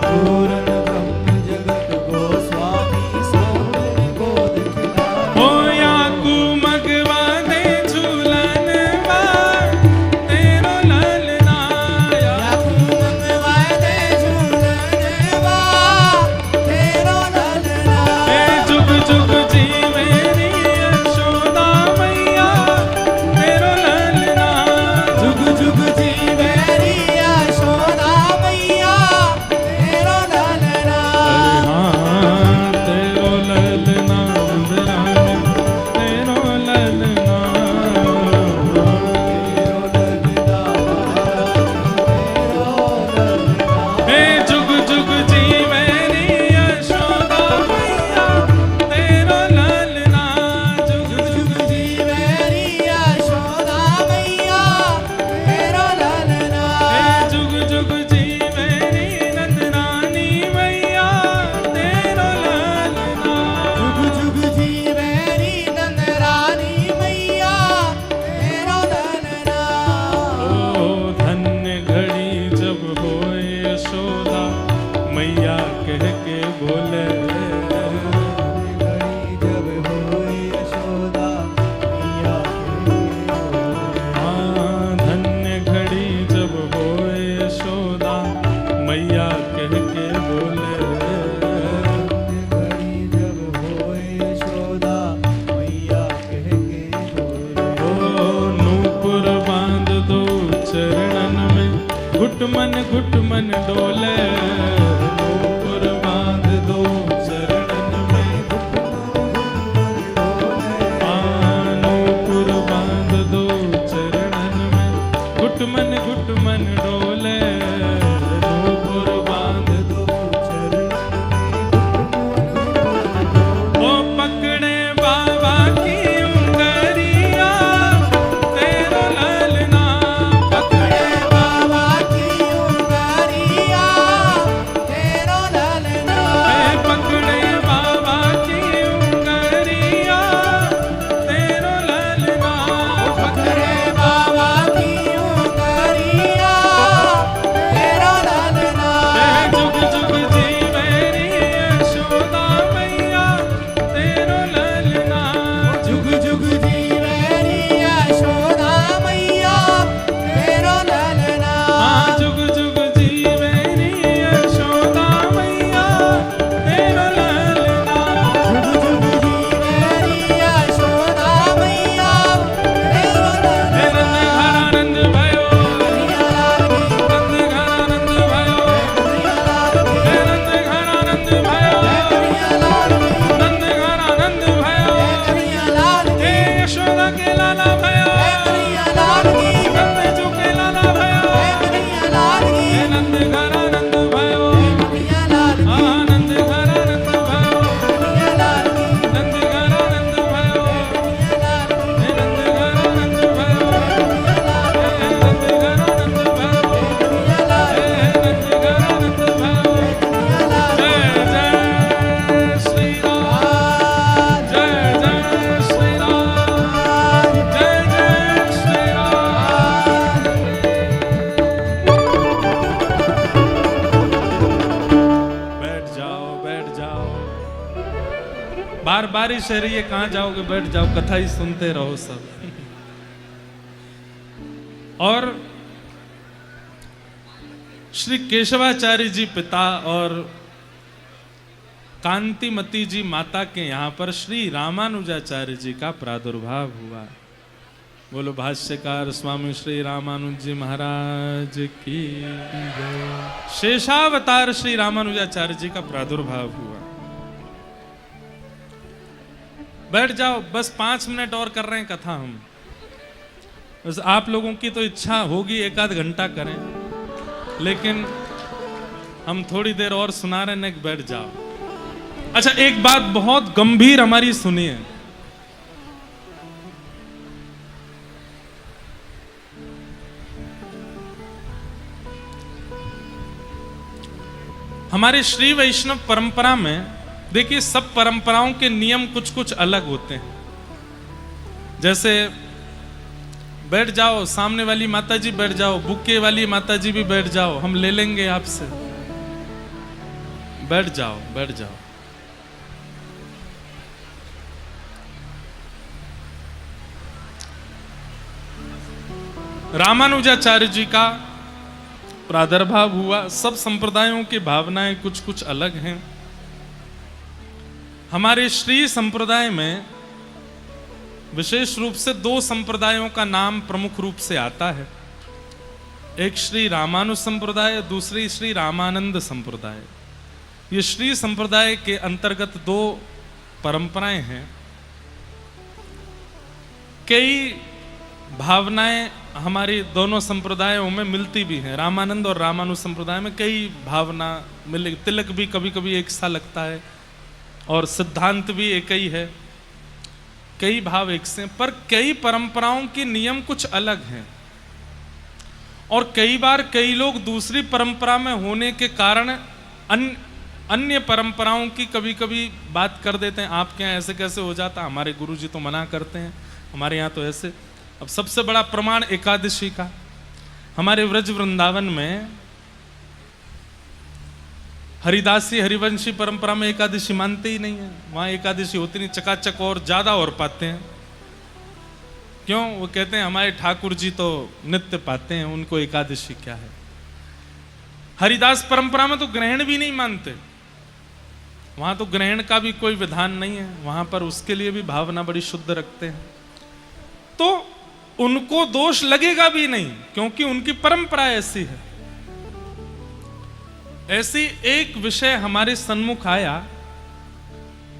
पूर्ण ब्रह्म जगत गोस्वामी सोत ने गोद खिलायो। हो याकू मगवा दे झूलन बा तेरो ललना, याकू मंगवाए दे झूलन बा तेरो ललना, ए जुग जुग जी मेरी यशोदा मैया तेरो ललना, जुग जुग जी मेरी यशोदा मैया तेरो ललना, हाँ तेरो ललना इंद्राणी तेरो ललना, तेरो ललना तेरो ललना, हे जुग जुग जी मेरी यशोदा मैया तेरो ललना, जुग जुग जुग जी मेरी यशोदा मैया तेरो ललना, हे जुग जुग जी मेरी नंदरानी मैया तेरो ललना, जुग जुग जी मेरी नंदरानी मैया तेरो ललना, ओ धन्य घड़ी जब होए यशोदा मैया कह के बोले, घड़ी जब होए यशोदा मैया हाँ धन्य घड़ी जब होए यशोदा मैया कह के बोले, घड़ी जब होए यशोदा मैया कह के बोले, ओ नूपुर बांध दो चरणन में घुटमन डोले, नूपुर बांध दो चरणन में नूपुर बांध दो चरणन में घुटमन डोले, नूपुर बांध दो चरण ओ पकड़े बाबा की उंगरिया तेरो ललना, पकड़े बाबा की उंगरिया तेरो ललना, ए पकड़े बाबा की उंगरिया तेरो ललना, पकड़े बाबा की उंगरिया तेरो ललना, ए जुग जुग जी मेरी यशोदा मैया तेरो ललना, जुग जुग जी मेरी यशोदा मैया तेरो ललना, हाँ जुग जुग जी मेरी यशोदा मैया तेरो ललना, जुग जुग जी मेरी यशोदा मैया तेरो हे ललना, नंद भयो, कन्हैया लाल की, नंद घरानंद भयो, कन्हैया लाल की, हे नंद घरानंद भयो, कन्हैया लाल की, नंद घरानंद भयो, कन्हैया लाल हे की, यशोदा के लाला भयो, कन्हैया लाल की, नंद जो के लाला भयो, कन्हैया लाल की, हे नंद घरानंद भयो, कन्हैया लाल की, हाँ नंद घरानंद भयो, कन्हैया लाल की, नंद घरानंद भयो, कन्हैया लाल की, हे नंद घरानंद भयो, कन्हैया लाल की, हे नंद घरानंद भयो, कन्हैया लाल हे नंद घरानंद भयो, कन्हैया लाल जय जय श्री राम, जय जय श्री राम, जय जय श्री राम। बैठ जाओ, बार बारिश है रही है, कहाँ जाओगे, बैठ जाओ, कथा ही सुनते रहो सब। और श्री केशवाचार्य जी पिता और कांतिमती जी माता के यहाँ पर श्री रामानुजाचार्य जी का प्रादुर्भाव हुआ। बोलो भाष्यकार स्वामी श्री रामानुज जी महाराज की जय। शेषावतार श्री रामानुजाचार्य जी का प्रादुर्भाव हुआ। बैठ जाओ, बस 5 मिनट और कर रहे हैं कथा हम। बस आप लोगों की तो इच्छा होगी 1 आध घंटा करें, लेकिन हम थोड़ी देर और सुना रहे हैं, बैठ जाओ। अच्छा, एक बात बहुत गंभीर हमारी सुनिए। हमारे श्री वैष्णव परंपरा में देखिए सब परंपराओं के नियम कुछ कुछ अलग होते हैं। जैसे बैठ जाओ, सामने वाली माता जी बैठ जाओ, बुक्के वाली माता जी भी बैठ जाओ, हम ले लेंगे आपसे, बैठ जाओ बैठ जाओ। रामानुजाचार्य जी का प्रादुर्भाव हुआ। सब संप्रदायों की भावनाएं कुछ कुछ अलग हैं। हमारे श्री संप्रदाय में विशेष रूप से दो संप्रदायों का नाम प्रमुख रूप से आता है। एक श्री रामानुज संप्रदाय, दूसरी श्री रामानंद संप्रदाय। ये श्री संप्रदाय के अंतर्गत दो परंपराएं हैं। कई भावनाएं हमारी दोनों संप्रदायों में मिलती भी हैं। रामानंद और रामानुज संप्रदाय में कई भावना मिले, तिलक भी कभी कभी एक सा लगता है और सिद्धांत भी एक ही है, कई भाव एक से, पर कई परंपराओं के नियम कुछ अलग हैं। और कई बार कई लोग दूसरी परंपरा में होने के कारण अन्य परंपराओं की कभी कभी बात कर देते हैं। आपके यहाँ ऐसे कैसे हो जाता, हमारे गुरुजी तो मना करते हैं, हमारे यहाँ तो ऐसे। अब सबसे बड़ा प्रमाण एकादशी का, हमारे व्रज वृंदावन में हरिदासी हरिवंशी परंपरा में एकादशी मानते ही नहीं है। वहां एकादशी होती नहीं, चकाचक और ज्यादा और पाते हैं। क्यों? वो कहते हैं हमारे ठाकुर जी तो नित्य पाते हैं, उनको एकादशी क्या है। हरिदास परंपरा में तो ग्रहण भी नहीं मानते, वहां तो ग्रहण का भी कोई विधान नहीं है, वहां पर उसके लिए भी भावना बड़ी शुद्ध रखते हैं। तो उनको दोष लगेगा भी नहीं, क्योंकि उनकी परंपरा ऐसी है। ऐसी एक विषय हमारे सन्मुख आया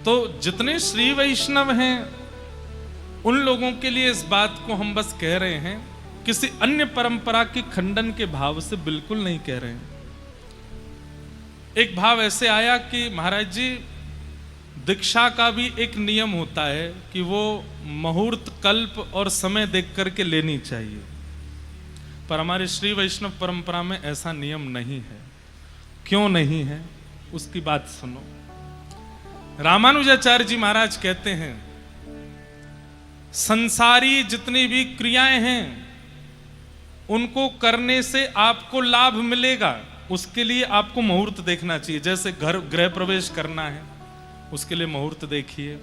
तो जितने श्री वैष्णव हैं उन लोगों के लिए इस बात को हम बस कह रहे हैं, किसी अन्य परंपरा के खंडन के भाव से बिल्कुल नहीं कह रहे हैं। एक भाव ऐसे आया कि महाराज जी, दीक्षा का भी एक नियम होता है कि वो मुहूर्त कल्प और समय देख करके लेनी चाहिए, पर हमारे श्री वैष्णव परंपरा में ऐसा नियम नहीं है। क्यों नहीं है उसकी बात सुनो। रामानुजाचार्य जी महाराज कहते हैं, संसारी जितनी भी क्रियाएं हैं उनको करने से आपको लाभ मिलेगा, उसके लिए आपको मुहूर्त देखना चाहिए। जैसे घर गृह प्रवेश करना है, उसके लिए मुहूर्त देखिए,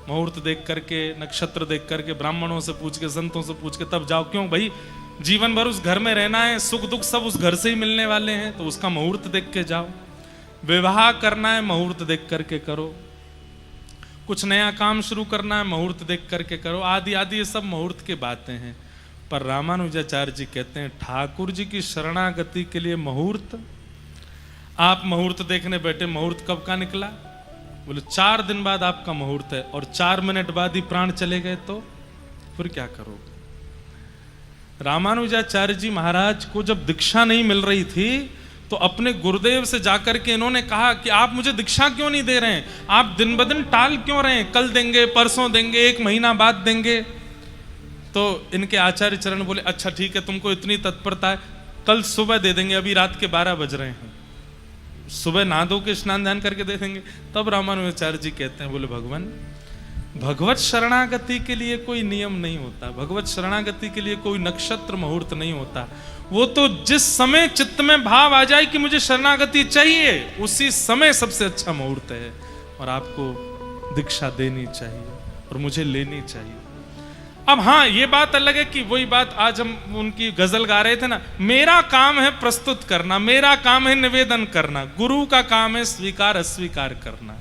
मुहूर्त देख करके, नक्षत्र देख करके, ब्राह्मणों से पूछ के, संतों से पूछ के तब जाओ। क्यों भाई, जीवन भर उस घर में रहना है, सुख दुख सब उस घर से ही मिलने वाले हैं, तो उसका मुहूर्त देख के जाओ। विवाह करना है, मुहूर्त देख करके करो। कुछ नया काम शुरू करना है, मुहूर्त देख करके करो। आदि आदि ये सब मुहूर्त की बातें हैं। पर रामानुजाचार्य जी कहते हैं, ठाकुर जी की शरणागति के लिए मुहूर्त, आप मुहूर्त देखने बैठे, मुहूर्त कब का निकला? बोले 4 दिन बाद आपका मुहूर्त है, और 4 मिनट बाद ही प्राण चले गए तो फिर क्या करोगे? रामानुजाचार्य जी महाराज को जब दीक्षा नहीं मिल रही थी तो अपने गुरुदेव से जाकर के इन्होंने कहा कि आप मुझे दीक्षा क्यों नहीं दे रहे हैं, आप दिन ब दिन टाल क्यों रहे हैं, कल देंगे, परसों देंगे, 1 महीना बाद देंगे। तो इनके आचार्य चरण बोले, अच्छा ठीक है, तुमको इतनी तत्परता है, कल सुबह दे देंगे, अभी रात के 12 बज रहे हैं, सुबह नहा धो के स्नान ध्यान करके दे देंगे। तब रामानुजाचार्य जी कहते हैं, बोले भगवान, भगवत शरणागति के लिए कोई नियम नहीं होता, भगवत शरणागति के लिए कोई नक्षत्र मुहूर्त नहीं होता। वो तो जिस समय चित्त में भाव आ जाए कि मुझे शरणागति चाहिए, उसी समय सबसे अच्छा मुहूर्त है, और आपको दीक्षा देनी चाहिए और मुझे लेनी चाहिए। अब हाँ, ये बात अलग है कि वही बात आज हम उनकी गजल गा रहे थे ना, मेरा काम है प्रस्तुत करना, मेरा काम है निवेदन करना, गुरु का काम है स्वीकार अस्वीकार करना।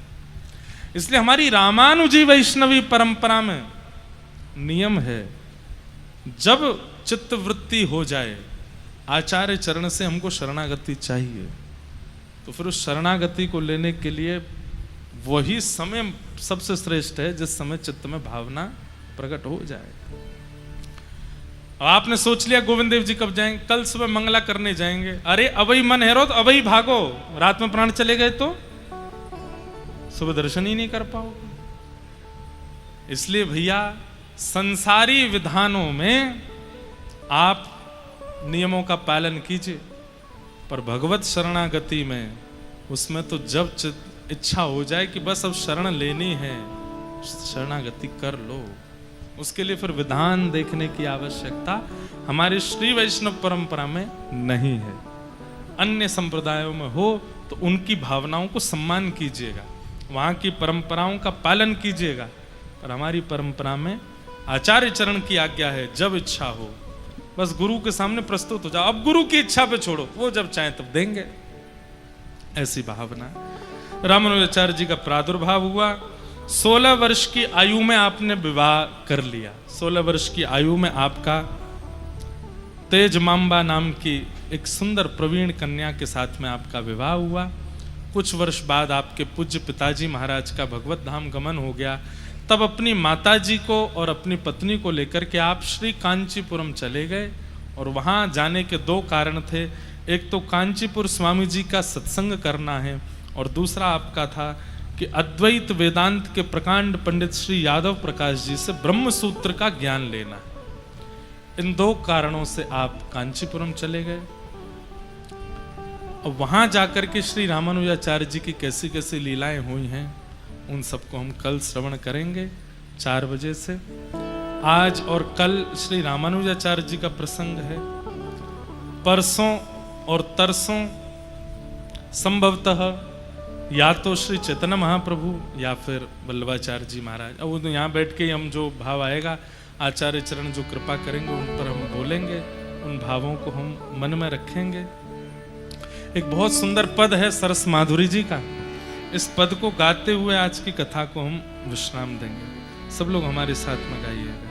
इसलिए हमारी रामानुजी वैष्णवी परंपरा में नियम है, जब चित्त वृत्ति हो जाए, आचार्य चरण से हमको शरणागति चाहिए, तो फिर उस शरणागति को लेने के लिए वही समय सबसे श्रेष्ठ है जिस समय चित्त में भावना प्रकट हो जाए। अब आपने सोच लिया गोविंद देव जी कब जाएंगे, कल सुबह मंगला करने जाएंगे, अरे अबही मन है रो तो अबही भागो, रात में प्राण चले गए तो सुबह दर्शन ही नहीं कर पाओगे। इसलिए भैया, संसारी विधानों में आप नियमों का पालन कीजिए, पर भगवत शरणागति में उसमें तो जब इच्छा हो जाए कि बस अब शरण लेनी है, शरणागति कर लो, उसके लिए फिर विधान देखने की आवश्यकता हमारी श्री वैष्णव परंपरा में नहीं है। अन्य संप्रदायों में हो तो उनकी भावनाओं को सम्मान कीजिएगा, वहां की परंपराओं का पालन कीजिएगा, पर हमारी परंपरा में आचार्य चरण की आज्ञा है, जब इच्छा हो बस गुरु के सामने प्रस्तुत हो जाओ, अब गुरु की इच्छा पे छोड़ो, वो जब चाहे तब देंगे, ऐसी भावना। रामानुजाचार्य जी का प्रादुर्भाव हुआ, 16 वर्ष की आयु में आपने विवाह कर लिया। 16 वर्ष की आयु में आपका तेज मांबा नाम की एक सुंदर प्रवीण कन्या के साथ में आपका विवाह हुआ। कुछ वर्ष बाद आपके पूज्य पिताजी महाराज का भगवत धाम गमन हो गया। तब अपनी माताजी को और अपनी पत्नी को लेकर के आप श्री कांचीपुरम चले गए, और वहाँ जाने के 2 कारण थे। एक तो कांचीपुर स्वामी जी का सत्संग करना है, और दूसरा आपका था कि अद्वैत वेदांत के प्रकांड पंडित श्री यादव प्रकाश जी से ब्रह्म सूत्र का ज्ञान लेना है। इन 2 कारणों से आप कांचीपुरम चले गए, और वहां जाकर के श्री रामानुजाचार्य जी की कैसी कैसी लीलाएं हुई हैं, उन सबको हम कल श्रवण करेंगे 4 बजे से। आज और कल श्री रामानुजाचार्य जी का प्रसंग है। परसों और तरसों संभवतः या तो श्री चैतन्य महाप्रभु या फिर वल्लभाचार्य जी महाराज, अब वो तो यहाँ बैठ के हम जो भाव आएगा आचार्य चरण जो कृपा करेंगे उन पर हम बोलेंगे, उन भावों को हम मन में रखेंगे। एक बहुत सुंदर पद है सरस माधुरी जी का, इस पद को गाते हुए आज की कथा को हम विश्राम देंगे। सब लोग हमारे साथ में गाइएगा।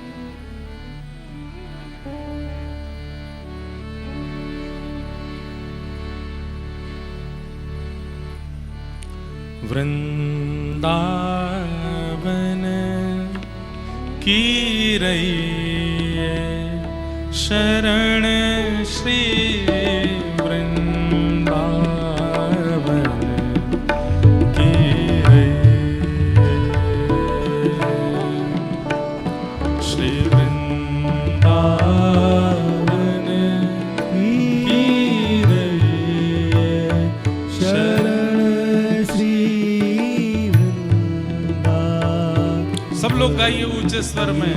वृंदावन की रैये शरण श्री वृंदावन की रैये, श्री वृंदावन की रैये शरण श्री वृंदावन। सब लोग गाइए ऊंचे स्वर में।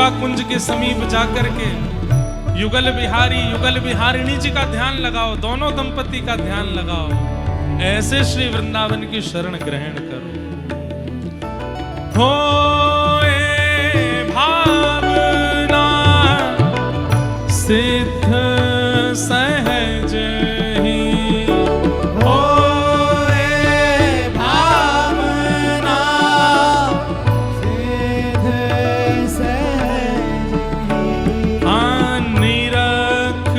सेवा कुंज के समीप जाकर के युगल बिहारिणी जी का ध्यान लगाओ, दोनों दंपति का ध्यान लगाओ, ऐसे श्री वृंदावन की शरण ग्रहण करो। होए भावना सिद्ध सहज ही, होए भावना सिद्ध सहज ही। निरख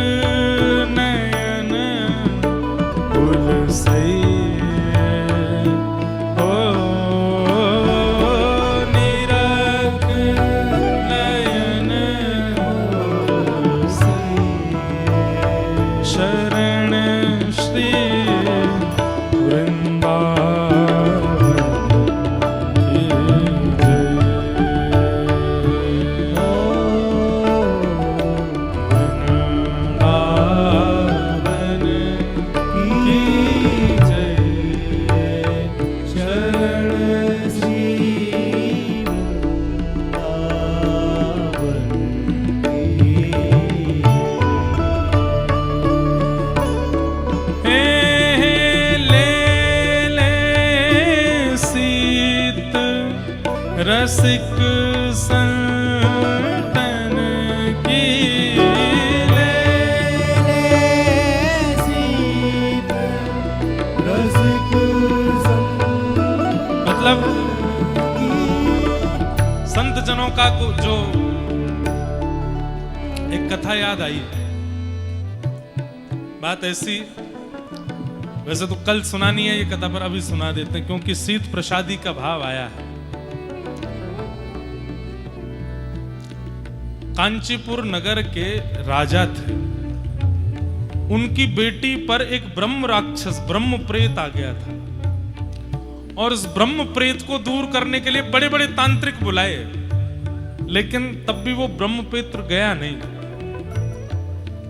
नयन कुल से रसिक संतन की, रसिक मतलब संत जनों का जो एक कथा याद आई। बात ऐसी, वैसे तो कल सुनानी है ये कथा, पर अभी सुना देते हैं क्योंकि शीत प्रसादी का भाव आया है। कांचीपुर नगर के राजा थे, उनकी बेटी पर एक ब्रह्म राक्षस ब्रह्म प्रेत आ गया था, और इस ब्रह्म प्रेत को दूर करने के लिए बड़े बड़े तांत्रिक बुलाए, लेकिन तब भी वो ब्रह्म प्रेत गया नहीं।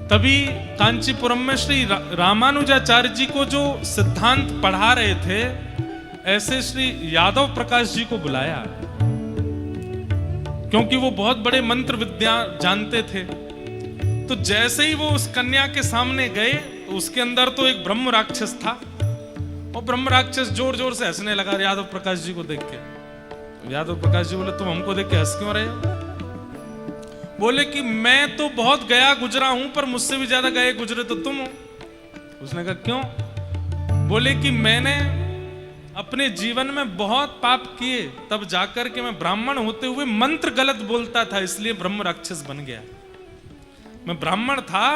तभी कांचीपुरम में श्री रामानुजाचार्य जी को जो सिद्धांत पढ़ा रहे थे, ऐसे श्री यादव प्रकाश जी को बुलाया, क्योंकि वो बहुत बड़े मंत्र विद्या जानते थे। तो जैसे ही वो उस कन्या के सामने गए, तो उसके अंदर तो एक ब्रह्म राक्षस था, और ब्रह्म राक्षस जोर जोर से हंसने लगा यादव प्रकाश जी को देख के। यादव प्रकाश जी बोले, तुम हमको देख के हंस क्यों रहे हो? बोले कि मैं तो बहुत गया गुजरा हूं, पर मुझसे भी ज्यादा गए गुजरे तो तुम हो। उसने कहा क्यों? बोले कि मैंने अपने जीवन में बहुत पाप किए, तब जाकर के मैं ब्राह्मण होते हुए मंत्र गलत बोलता था, इसलिए ब्रह्म राक्षस बन गया। मैं ब्राह्मण था,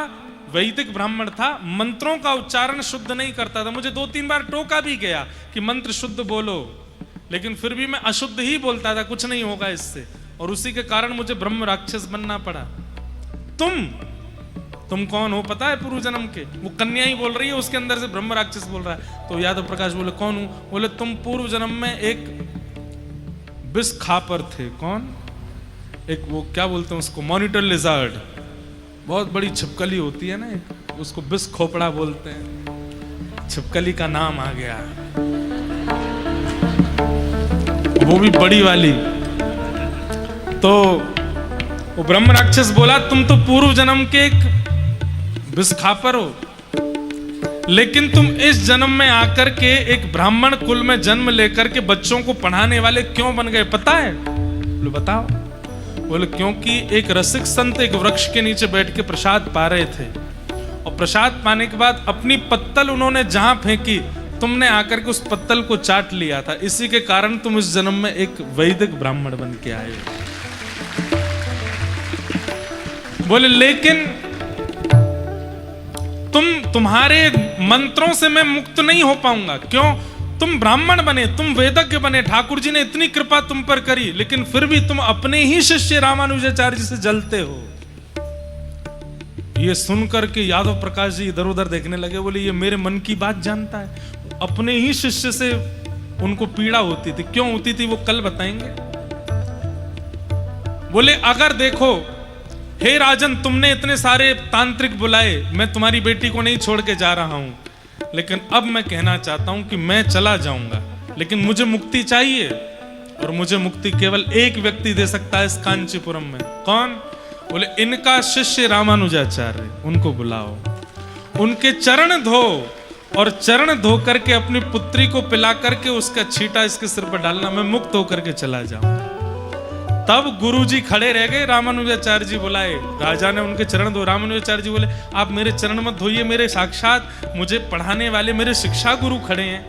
वैदिक ब्राह्मण था, मंत्रों का उच्चारण शुद्ध नहीं करता था। मुझे 2-3 बार टोका भी गया कि मंत्र शुद्ध बोलो, लेकिन फिर भी मैं अशुद्ध ही बोलता था, कुछ नहीं होगा इससे, और उसी के कारण मुझे ब्रह्म राक्षस बनना पड़ा। तुम कौन हो पता है? पूर्व जन्म के। वो कन्या ही बोल रही है, उसके अंदर से ब्रह्म राक्षस बोल रहा है। तो यादव प्रकाश बोले कौन हूं? बोले तुम पूर्व जन्म में एक विष खापर थे। कौन? एक वो क्या बोलते हैं उसको, मॉनिटर लिजार्ड, बहुत बड़ी छिपकली होती है ना, उसको विष खोपड़ा बोलते हैं। छिपकली का नाम आ गया, वो भी बड़ी वाली। तो वो ब्रह्म राक्षस बोला, तुम तो पूर्व जन्म के एक विष खापर हो, लेकिन तुम इस जन्म में आकर के एक ब्राह्मण कुल में जन्म लेकर के बच्चों को पढ़ाने वाले क्यों बन गए पता है? बोले बताओ। बोले क्योंकि एक रसिक संत एक वृक्ष के नीचे बैठ के प्रसाद पा रहे थे, और प्रसाद पाने के बाद अपनी पत्तल उन्होंने जहां फेंकी, तुमने आकर के उस पत्तल को चाट लिया था, इसी के कारण तुम इस जन्म में एक वैदिक ब्राह्मण बन के आए। बोले लेकिन तुम्हारे मंत्रों से मैं मुक्त नहीं हो पाऊंगा। क्यों? तुम ब्राह्मण बने, तुम वेदज्ञ बने, ठाकुर जी ने इतनी कृपा तुम पर करी, लेकिन फिर भी तुम अपने ही शिष्य रामानुजाचार्य जी से जलते हो। ये सुनकर के यादव प्रकाश जी इधर उधर देखने लगे। बोले ये मेरे मन की बात जानता है। अपने ही शिष्य से उनको पीड़ा होती थी। क्यों होती थी वो कल बताएंगे। बोले अगर देखो हे राजन, तुमने इतने सारे तांत्रिक बुलाए, मैं तुम्हारी बेटी को नहीं छोड़ के जा रहा हूं, लेकिन अब मैं कहना चाहता हूं कि मैं चला जाऊंगा, लेकिन मुझे मुक्ति चाहिए। और मुझे मुक्ति केवल एक व्यक्ति दे सकता है इस कांचीपुरम में। कौन? बोले इनका शिष्य रामानुजाचार्य, उनको बुलाओ, उनके चरण धो और चरण धो करके अपनी पुत्री को पिला करके उसका छींटा इसके सिर पर डालना, मैं मुक्त होकर के चला जाऊं। तब गुरुजी खड़े रह गए, रामानुजाचार्य जी बुलाए, राजा ने उनके चरण धो। रामानुजाचार्य जी बोले आप मेरे चरण मत धोइए, मेरे साक्षात मुझे पढ़ाने वाले मेरे शिक्षा गुरु खड़े हैं।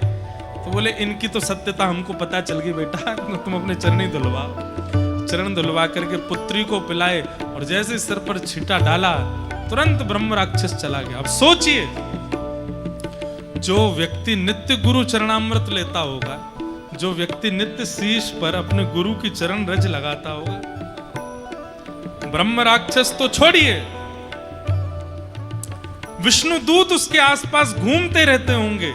तो बोले इनकी तो सत्यता हमको पता चल गई बेटा, तुम अपने चरण ही धुलवाओ। चरण धुलवा करके पुत्री को पिलाए और जैसे सिर पर छींटा डाला तुरंत ब्रह्म राक्षस चला गया। अब सोचिए, जो व्यक्ति नित्य गुरु चरणामृत लेता होगा, जो व्यक्ति नित्य शीश पर अपने गुरु की चरण रज लगाता होगा, ब्रह्म राक्षस तो छोड़िए, विष्णु दूत उसके आसपास घूमते रहते होंगे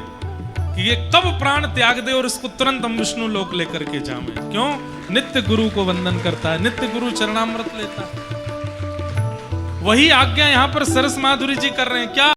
कि ये कब प्राण त्याग दे और इसको तुरंत हम विष्णु लोक लेकर के जाएं। क्यों? नित्य गुरु को वंदन करता है, नित्य गुरु चरणामृत लेता है। वही आज्ञा यहां पर सरस माधुरी जी कर रहे हैं। क्या?